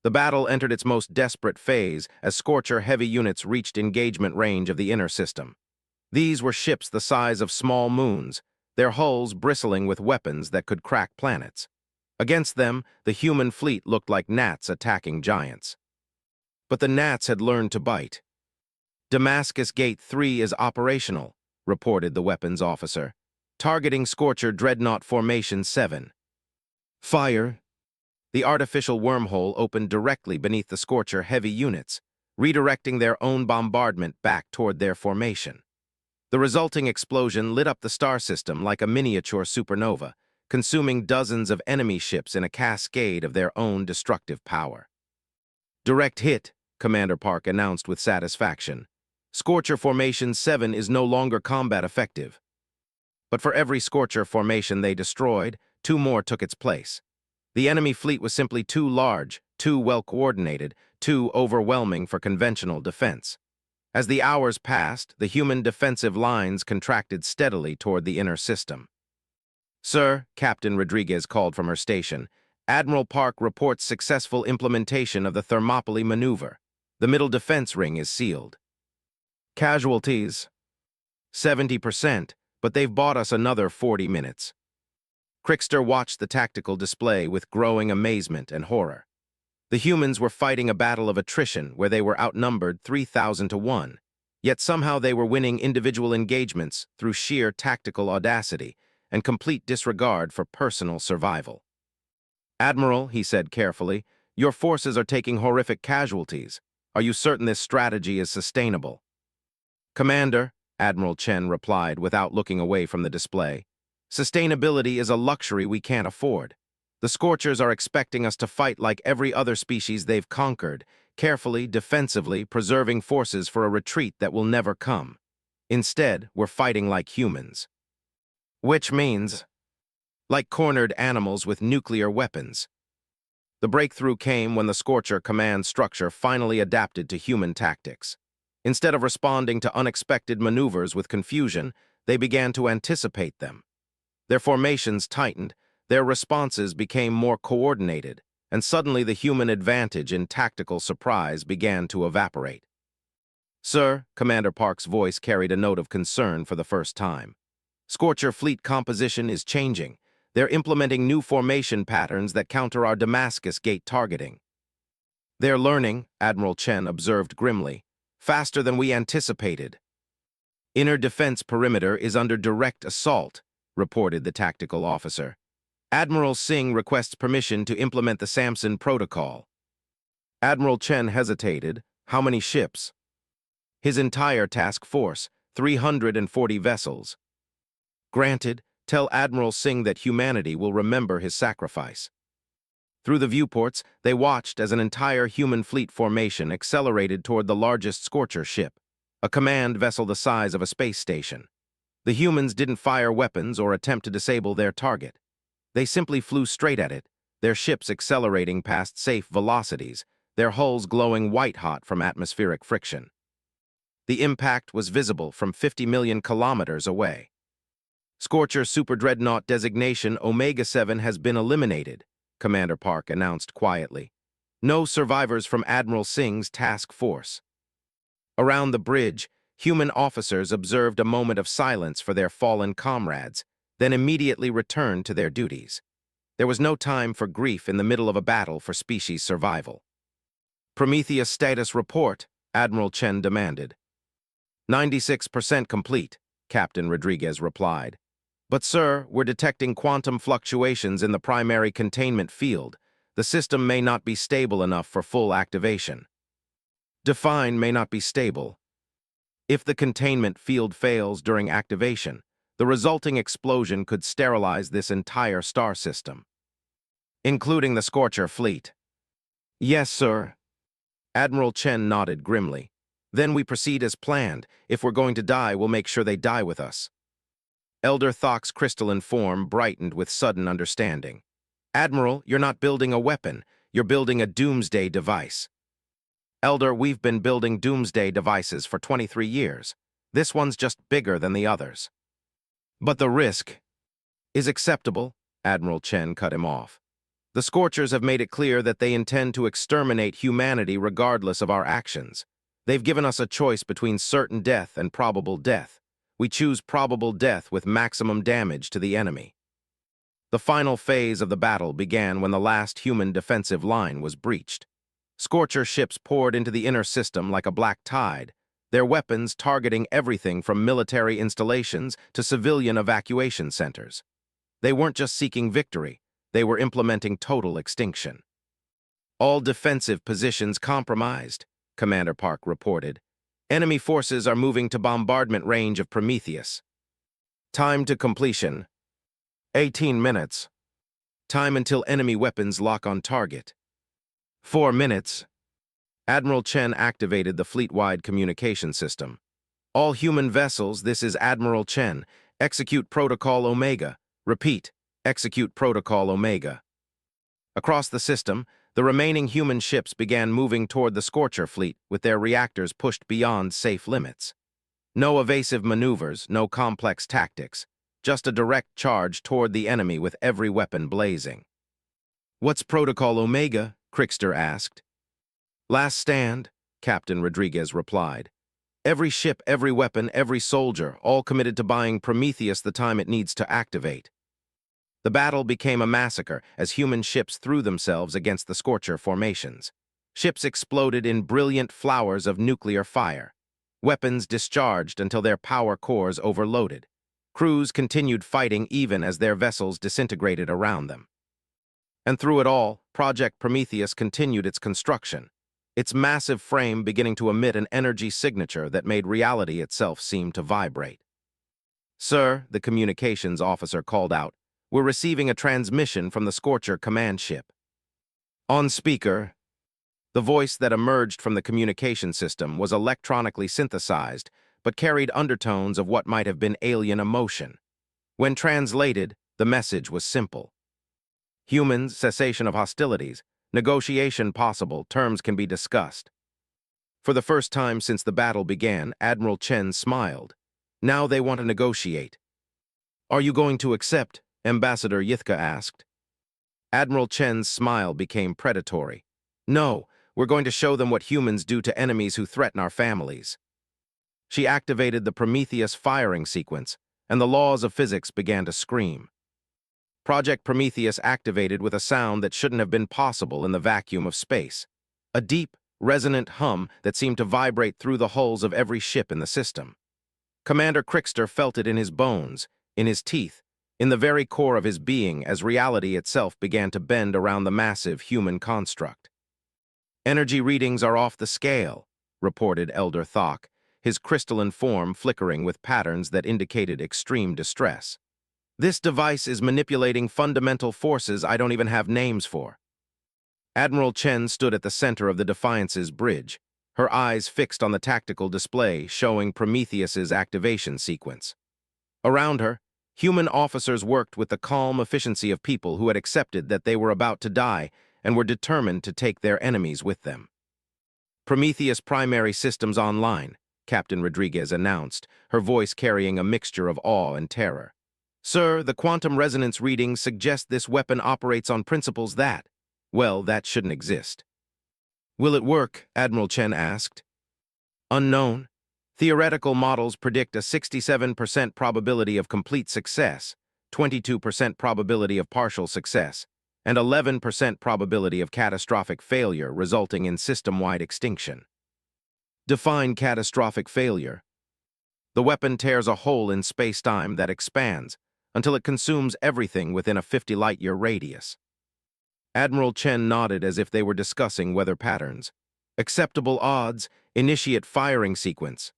The battle entered its most desperate phase as Scorcher heavy units reached engagement range of the inner system. These were ships the size of small moons, their hulls bristling with weapons that could crack planets. Against them, the human fleet looked like gnats attacking giants. But the gnats had learned to bite. "Damascus Gate 3 is operational," reported the weapons officer, "targeting Scorcher Dreadnought Formation 7. Fire!" The artificial wormhole opened directly beneath the Scorcher heavy units, redirecting their own bombardment back toward their formation. The resulting explosion lit up the star system like a miniature supernova, consuming dozens of enemy ships in a cascade of their own destructive power. "Direct hit," Commander Park announced with satisfaction. "Scorcher Formation 7 is no longer combat effective." But for every Scorcher formation they destroyed, 2 more took its place. The enemy fleet was simply too large, too well-coordinated, too overwhelming for conventional defense. As the hours passed, the human defensive lines contracted steadily toward the inner system. "Sir," Captain Rodriguez called from her station, "Admiral Park reports successful implementation of the Thermopylae maneuver. The middle defense ring is sealed." "Casualties?" 70%, but they've bought us another 40 minutes. Crickster watched the tactical display with growing amazement and horror. The humans were fighting a battle of attrition where they were outnumbered 3,000 to 1, yet somehow they were winning individual engagements through sheer tactical audacity and complete disregard for personal survival. "Admiral," he said carefully, "your forces are taking horrific casualties. Are you certain this strategy is sustainable?" "Commander," Admiral Chen replied without looking away from the display, "sustainability is a luxury we can't afford. The Scorchers are expecting us to fight like every other species they've conquered, carefully, defensively, preserving forces for a retreat that will never come. Instead, we're fighting like humans." "Which means?" "Like cornered animals with nuclear weapons." The breakthrough came when the Scorcher command structure finally adapted to human tactics. Instead of responding to unexpected maneuvers with confusion, they began to anticipate them. Their formations tightened, their responses became more coordinated, and suddenly the human advantage in tactical surprise began to evaporate. "Sir," Commander Park's voice carried a note of concern for the first time. "Scorcher fleet composition is changing. They're implementing new formation patterns that counter our Damascus Gate targeting." "They're learning," Admiral Chen observed grimly, "faster than we anticipated." "Inner defense perimeter is under direct assault," reported the tactical officer. "Admiral Singh requests permission to implement the Samson Protocol." Admiral Chen hesitated. "How many ships?" "His entire task force, 340 vessels." "Granted, Tell Admiral Singh that humanity will remember his sacrifice. Through the viewports, they watched as an entire human fleet formation accelerated toward the largest Scorcher ship, a command vessel the size of a space station. The humans didn't fire weapons or attempt to disable their target. They simply flew straight at it, their ships accelerating past safe velocities, their hulls glowing white-hot from atmospheric friction. The impact was visible from 50 million kilometers away. Scorcher Superdreadnought designation Omega-7 has been eliminated, Commander Park announced quietly. No survivors from Admiral Singh's task force. Around the bridge, human officers observed a moment of silence for their fallen comrades, then immediately returned to their duties. There was no time for grief in the middle of a battle for species survival. Prometheus status report, Admiral Chen demanded. 96% complete, Captain Rodriguez replied. But sir, we're detecting quantum fluctuations in the primary containment field. The system may not be stable enough for full activation. Define may not be stable. If the containment field fails during activation, the resulting explosion could sterilize this entire star system, including the Scorcher fleet. Yes, sir. Admiral Chen nodded grimly. Then we proceed as planned. If we're going to die, we'll make sure they die with us. Elder Thok's crystalline form brightened with sudden understanding. Admiral, you're not building a weapon. You're building a doomsday device. Elder, we've been building doomsday devices for 23 years. This one's just bigger than the others. But the risk is acceptable, Admiral Chen cut him off. The Scorchers have made it clear that they intend to exterminate humanity regardless of our actions. They've given us a choice between certain death and probable death. We choose probable death with maximum damage to the enemy. The final phase of the battle began when the last human defensive line was breached. Scorcher ships poured into the inner system like a black tide, their weapons targeting everything from military installations to civilian evacuation centers. They weren't just seeking victory, they were implementing total extinction. All defensive positions compromised, Commander Park reported. Enemy forces are moving to bombardment range of Prometheus. Time to completion. 18 minutes. Time until enemy weapons lock on target. 4 minutes. Admiral Chen activated the fleet-wide communication system. All human vessels, this is Admiral Chen. Execute Protocol Omega. Repeat, execute Protocol Omega. Across the system, the remaining human ships began moving toward the Scorcher fleet with their reactors pushed beyond safe limits. No evasive maneuvers, no complex tactics, just a direct charge toward the enemy with every weapon blazing. What's Protocol Omega? Crickster asked. Last stand, Captain Rodriguez replied. Every ship, every weapon, every soldier, all committed to buying Prometheus the time it needs to activate. The battle became a massacre as human ships threw themselves against the Scorcher formations. Ships exploded in brilliant flowers of nuclear fire. Weapons discharged until their power cores overloaded. Crews continued fighting even as their vessels disintegrated around them. And through it all, Project Prometheus continued its construction, its massive frame beginning to emit an energy signature that made reality itself seem to vibrate. Sir, the communications officer called out, we're receiving a transmission from the Scorcher command ship. On speaker, the voice that emerged from the communication system was electronically synthesized, but carried undertones of what might have been alien emotion. When translated, the message was simple. Humans, cessation of hostilities, negotiation possible, terms can be discussed. For the first time since the battle began, Admiral Chen smiled. Now they want to negotiate. Are you going to accept? Ambassador Yithka asked. Admiral Chen's smile became predatory. No, we're going to show them what humans do to enemies who threaten our families. She activated the Prometheus firing sequence, and the laws of physics began to scream. Project Prometheus activated with a sound that shouldn't have been possible in the vacuum of space. A deep, resonant hum that seemed to vibrate through the hulls of every ship in the system. Commander Crickster felt it in his bones, in his teeth, in the very core of his being as reality itself began to bend around the massive human construct. Energy readings are off the scale, reported Elder Thok, his crystalline form flickering with patterns that indicated extreme distress. This device is manipulating fundamental forces I don't even have names for. Admiral Chen stood at the center of the Defiance's bridge, her eyes fixed on the tactical display showing Prometheus's activation sequence. Around her, human officers worked with the calm efficiency of people who had accepted that they were about to die and were determined to take their enemies with them. Prometheus primary systems online, Captain Rodriguez announced, her voice carrying a mixture of awe and terror. Sir, the quantum resonance readings suggest this weapon operates on principles that shouldn't exist. Will it work? Admiral Chen asked. Unknown. Theoretical models predict a 67% probability of complete success, 22% probability of partial success, and 11% probability of catastrophic failure resulting in system-wide extinction. Define catastrophic failure. The weapon tears a hole in space-time that expands until it consumes everything within a 50 light-year radius. Admiral Chen nodded as if they were discussing weather patterns. Acceptable odds, initiate firing sequence.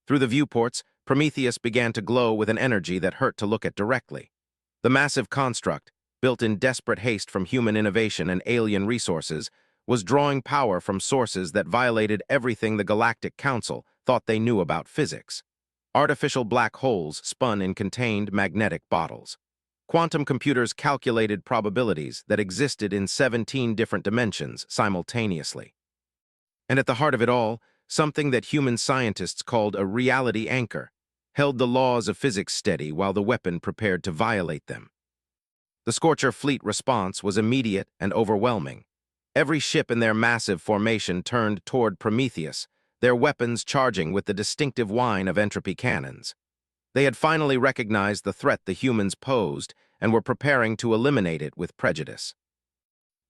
Through the viewports, Prometheus began to glow with an energy that hurt to look at directly. The massive construct, built in desperate haste from human innovation and alien resources, was drawing power from sources that violated everything the Galactic Council thought they knew about physics. Artificial black holes spun in contained magnetic bottles. Quantum computers calculated probabilities that existed in 17 different dimensions simultaneously. And at the heart of it all, something that human scientists called a reality anchor held the laws of physics steady while the weapon prepared to violate them. The Scorcher fleet response was immediate and overwhelming. Every ship in their massive formation turned toward Prometheus, their weapons charging with the distinctive whine of entropy cannons. They had finally recognized the threat the humans posed and were preparing to eliminate it with prejudice.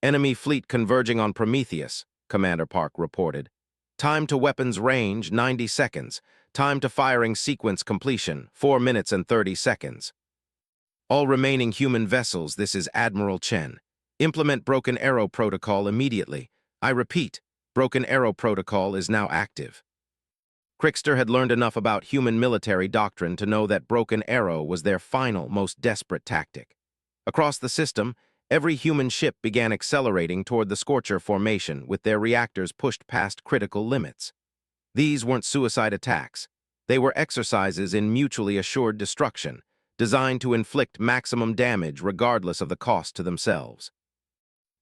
Enemy fleet converging on Prometheus, Commander Park reported. Time to weapons range, 90 seconds. Time to firing sequence completion, 4 minutes and 30 seconds. All remaining human vessels, this is Admiral Chen. Implement Broken Arrow Protocol immediately. I repeat, Broken Arrow Protocol is now active. Crickster had learned enough about human military doctrine to know that Broken Arrow was their final, most desperate tactic. Across the system, every human ship began accelerating toward the Scorcher formation with their reactors pushed past critical limits. These weren't suicide attacks. They were exercises in mutually assured destruction, designed to inflict maximum damage regardless of the cost to themselves.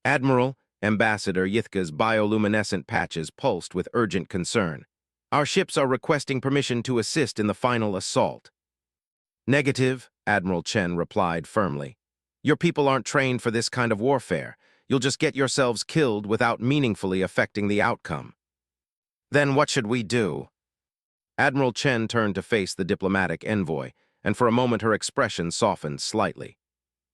Admiral, Ambassador Yithka's bioluminescent patches pulsed with urgent concern. Our ships are requesting permission to assist in the final assault. Negative, Admiral Chen replied firmly. Your people aren't trained for this kind of warfare. You'll just get yourselves killed without meaningfully affecting the outcome. Then what should we do? Admiral Chen turned to face the diplomatic envoy, and for a moment her expression softened slightly.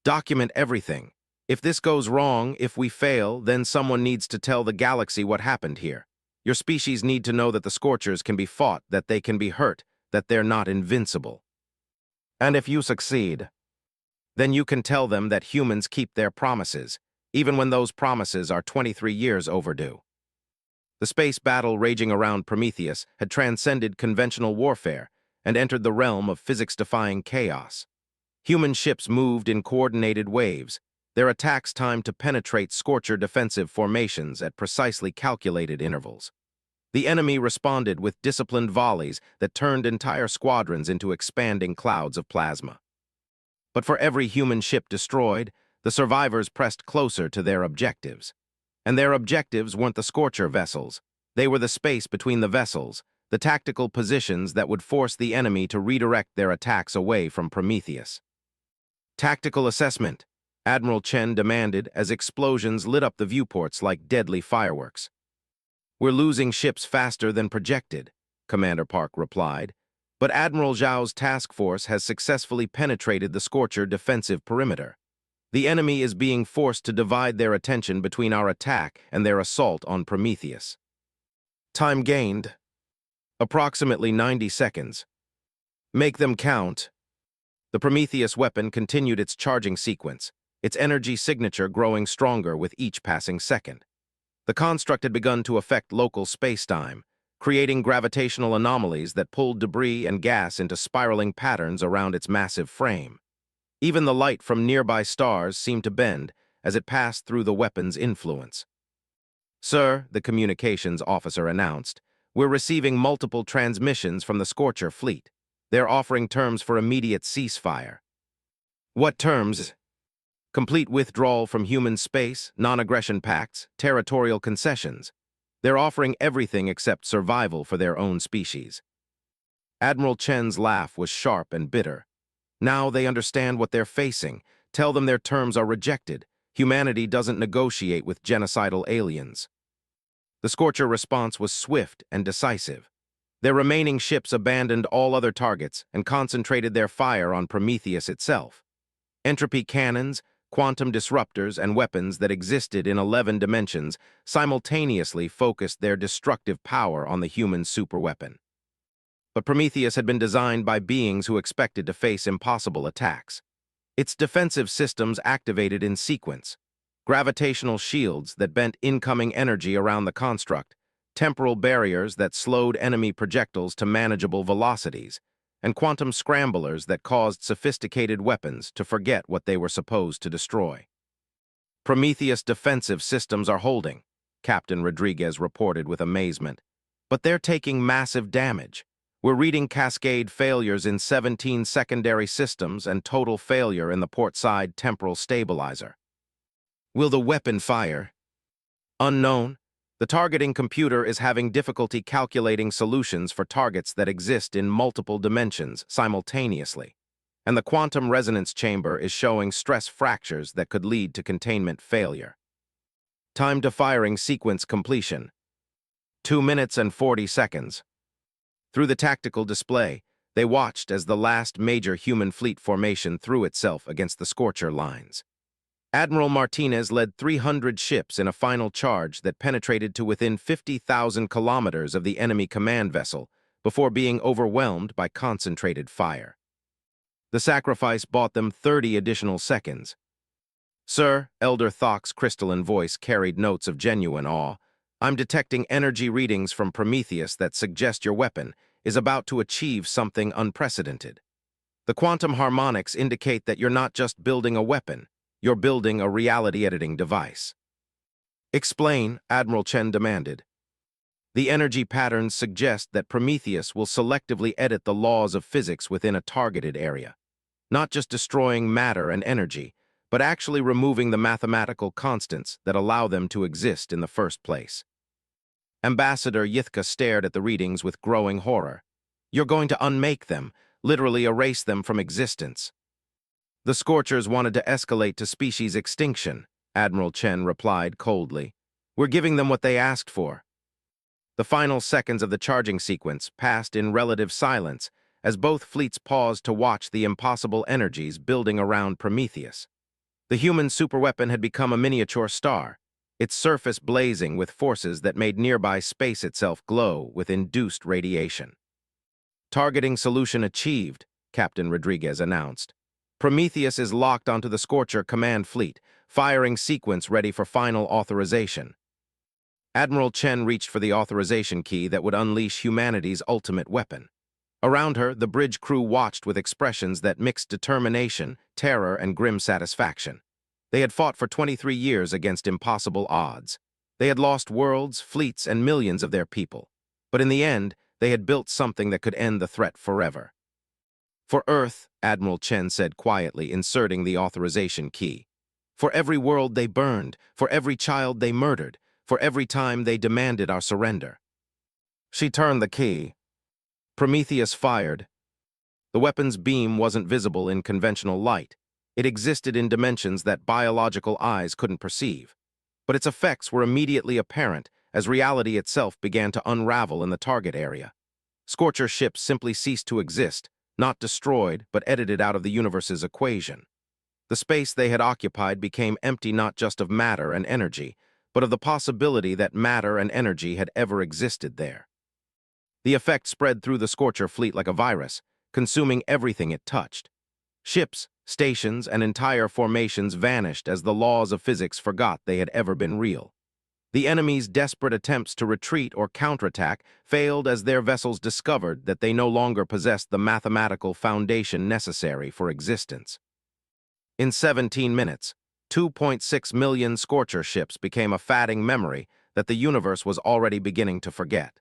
Document everything. If this goes wrong, if we fail, then someone needs to tell the galaxy what happened here. Your species need to know that the Scorchers can be fought, that they can be hurt, that they're not invincible. And if you succeed, then you can tell them that humans keep their promises, even when those promises are 23 years overdue. The space battle raging around Prometheus had transcended conventional warfare and entered the realm of physics-defying chaos. Human ships moved in coordinated waves, their attacks timed to penetrate Scorcher defensive formations at precisely calculated intervals. The enemy responded with disciplined volleys that turned entire squadrons into expanding clouds of plasma. But for every human ship destroyed, the survivors pressed closer to their objectives. And their objectives weren't the Scorcher vessels. They were the space between the vessels, the tactical positions that would force the enemy to redirect their attacks away from Prometheus. Tactical assessment, Admiral Chen demanded as explosions lit up the viewports like deadly fireworks. We're losing ships faster than projected, Commander Park replied, but Admiral Zhao's task force has successfully penetrated the Scorcher defensive perimeter. The enemy is being forced to divide their attention between our attack and their assault on Prometheus. Time gained, approximately 90 seconds. Make them count. The Prometheus weapon continued its charging sequence, its energy signature growing stronger with each passing second. The construct had begun to affect local space-time, creating gravitational anomalies that pulled debris and gas into spiraling patterns around its massive frame. Even the light from nearby stars seemed to bend as it passed through the weapon's influence. "Sir," the communications officer announced, "we're receiving multiple transmissions from the Scorcher fleet. They're offering terms for immediate ceasefire." "What terms?" "Complete withdrawal from human space, non-aggression pacts, territorial concessions. They're offering everything except survival for their own species." Admiral Chen's laugh was sharp and bitter. Now they understand what they're facing. Tell them their terms are rejected. Humanity doesn't negotiate with genocidal aliens. The Scorcher response was swift and decisive. Their remaining ships abandoned all other targets and concentrated their fire on Prometheus itself. Entropy cannons, quantum disruptors, and weapons that existed in 11 dimensions simultaneously focused their destructive power on the human superweapon. But Prometheus had been designed by beings who expected to face impossible attacks. Its defensive systems activated in sequence: gravitational shields that bent incoming energy around the construct, temporal barriers that slowed enemy projectiles to manageable velocities, and quantum scramblers that caused sophisticated weapons to forget what they were supposed to destroy. "Prometheus' defensive systems are holding," Captain Rodriguez reported with amazement. "But they're taking massive damage. We're reading cascade failures in 17 secondary systems and total failure in the port-side temporal stabilizer." "Will the weapon fire?" "Unknown. The targeting computer is having difficulty calculating solutions for targets that exist in multiple dimensions simultaneously, and the quantum resonance chamber is showing stress fractures that could lead to containment failure." "Time to firing sequence completion. 2 minutes and 40 seconds. Through the tactical display, they watched as the last major human fleet formation threw itself against the Scorcher lines. Admiral Martinez led 300 ships in a final charge that penetrated to within 50,000 kilometers of the enemy command vessel before being overwhelmed by concentrated fire. The sacrifice bought them 30 additional seconds. "Sir," Elder Thock's crystalline voice carried notes of genuine awe, "I'm detecting energy readings from Prometheus that suggest your weapon is about to achieve something unprecedented. The quantum harmonics indicate that you're not just building a weapon, you're building a reality-editing device." "Explain," Admiral Chen demanded. "The energy patterns suggest that Prometheus will selectively edit the laws of physics within a targeted area, not just destroying matter and energy, but actually removing the mathematical constants that allow them to exist in the first place." Ambassador Yithka stared at the readings with growing horror. "You're going to unmake them, literally erase them from existence." "The Scorchers wanted to escalate to species extinction," Admiral Chen replied coldly. "We're giving them what they asked for." The final seconds of the charging sequence passed in relative silence as both fleets paused to watch the impossible energies building around Prometheus. The human superweapon had become a miniature star, its surface blazing with forces that made nearby space itself glow with induced radiation. "Targeting solution achieved," Captain Rodriguez announced. "Prometheus is locked onto the Scorcher command fleet, firing sequence ready for final authorization." Admiral Chen reached for the authorization key that would unleash humanity's ultimate weapon. Around her, the bridge crew watched with expressions that mixed determination, terror, and grim satisfaction. They had fought for 23 years against impossible odds. They had lost worlds, fleets, and millions of their people. But in the end, they had built something that could end the threat forever. "For Earth," Admiral Chen said quietly, inserting the authorization key. "For every world they burned, for every child they murdered, for every time they demanded our surrender." She turned the key. Prometheus fired. The weapon's beam wasn't visible in conventional light. It existed in dimensions that biological eyes couldn't perceive. But its effects were immediately apparent as reality itself began to unravel in the target area. Scorcher ships simply ceased to exist, not destroyed, but edited out of the universe's equation. The space they had occupied became empty not just of matter and energy, but of the possibility that matter and energy had ever existed there. The effect spread through the Scorcher fleet like a virus, consuming everything it touched. Ships, stations, and entire formations vanished as the laws of physics forgot they had ever been real. The enemy's desperate attempts to retreat or counterattack failed as their vessels discovered that they no longer possessed the mathematical foundation necessary for existence. In 17 minutes, 2.6 million Scorcher ships became a fading memory that the universe was already beginning to forget.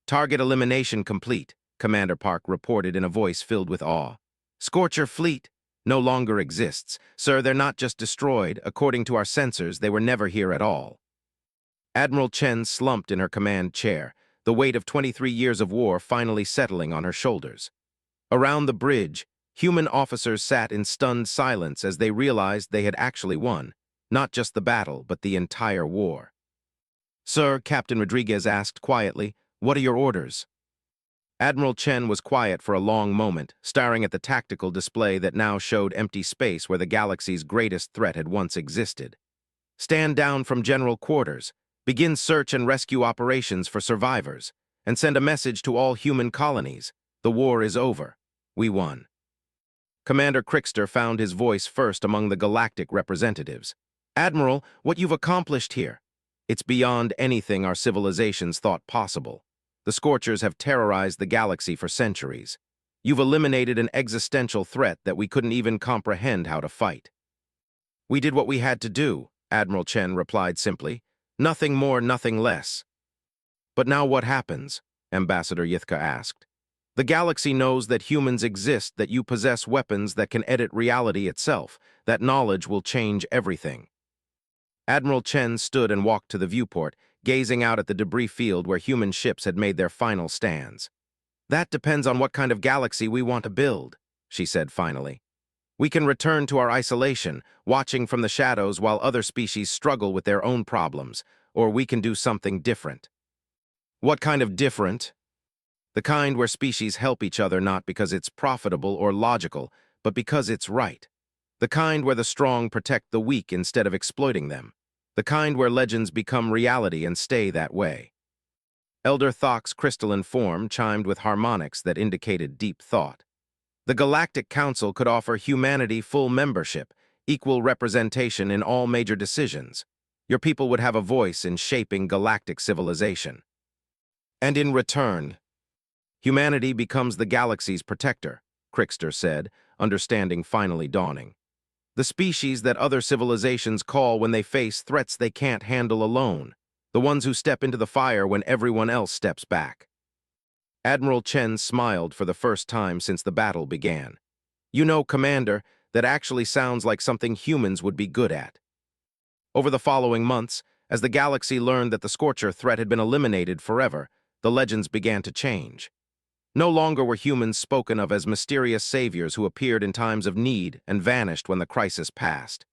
Target elimination complete, Commander Park reported in a voice filled with awe. Scorcher fleet no longer exists. Sir, they're not just destroyed. According to our sensors, they were never here at all. Admiral Chen slumped in her command chair, the weight of 23 years of war finally settling on her shoulders. Around the bridge, human officers sat in stunned silence as they realized they had actually won, not just the battle, but the entire war. Sir, Captain Rodriguez asked quietly, what are your orders? Admiral Chen was quiet for a long moment, staring at the tactical display that now showed empty space where the galaxy's greatest threat had once existed. Stand down from general quarters, begin search and rescue operations for survivors, and send a message to all human colonies. The war is over. We won. Commander Crickster found his voice first among the galactic representatives. Admiral, what you've accomplished here. It's beyond anything our civilizations thought possible. The Scorchers have terrorized the galaxy for centuries. You've eliminated an existential threat that we couldn't even comprehend how to fight. We did what we had to do, Admiral Chen replied simply. Nothing more, nothing less. But now what happens? Ambassador Yithka asked. The galaxy knows that humans exist, that you possess weapons that can edit reality itself. That knowledge will change everything. Admiral Chen stood and walked to the viewport, gazing out at the debris field where human ships had made their final stands. That depends on what kind of galaxy we want to build, she said finally. We can return to our isolation, watching from the shadows while other species struggle with their own problems, or we can do something different. What kind of different? The kind where species help each other not because it's profitable or logical, but because it's right. The kind where the strong protect the weak instead of exploiting them. The kind where legends become reality and stay that way. Elder Thok's crystalline form chimed with harmonics that indicated deep thought. The Galactic Council could offer humanity full membership, equal representation in all major decisions. Your people would have a voice in shaping galactic civilization. And in return, humanity becomes the galaxy's protector, Crickster said, understanding finally dawning. The species that other civilizations call when they face threats they can't handle alone. The ones who step into the fire when everyone else steps back. Admiral Chen smiled for the first time since the battle began. You know, Commander, that actually sounds like something humans would be good at. Over the following months, as the galaxy learned that the Scorcher threat had been eliminated forever, the legends began to change. No longer were humans spoken of as mysterious saviors who appeared in times of need and vanished when the crisis passed.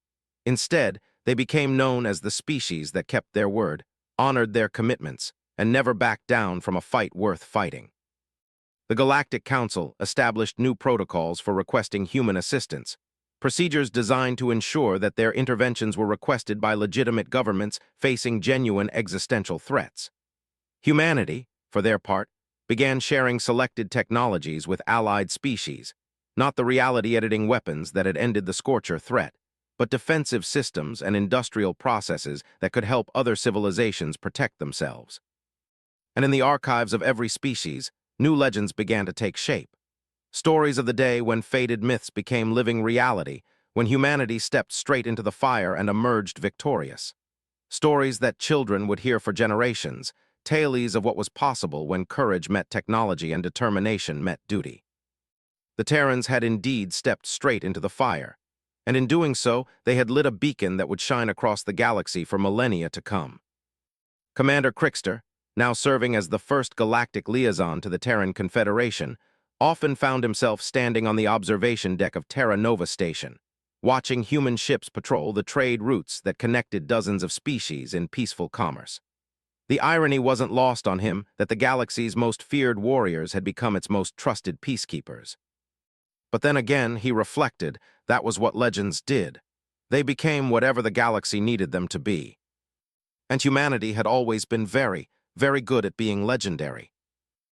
Instead, they became known as the species that kept their word, honored their commitments, and never backed down from a fight worth fighting. The Galactic Council established new protocols for requesting human assistance, procedures designed to ensure that their interventions were requested by legitimate governments facing genuine existential threats. Humanity, for their part, began sharing selected technologies with allied species, not the reality-editing weapons that had ended the Scorcher threat, but defensive systems and industrial processes that could help other civilizations protect themselves. And in the archives of every species, new legends began to take shape. Stories of the day when faded myths became living reality, when humanity stepped straight into the fire and emerged victorious. Stories that children would hear for generations, tales of what was possible when courage met technology and determination met duty. The Terrans had indeed stepped straight into the fire, and in doing so, they had lit a beacon that would shine across the galaxy for millennia to come. Commander Crickster, now serving as the first galactic liaison to the Terran Confederation, often found himself standing on the observation deck of Terra Nova Station, watching human ships patrol the trade routes that connected dozens of species in peaceful commerce. The irony wasn't lost on him that the galaxy's most feared warriors had become its most trusted peacekeepers. But then again, he reflected, that was what legends did. They became whatever the galaxy needed them to be. And humanity had always been very, very good at being legendary.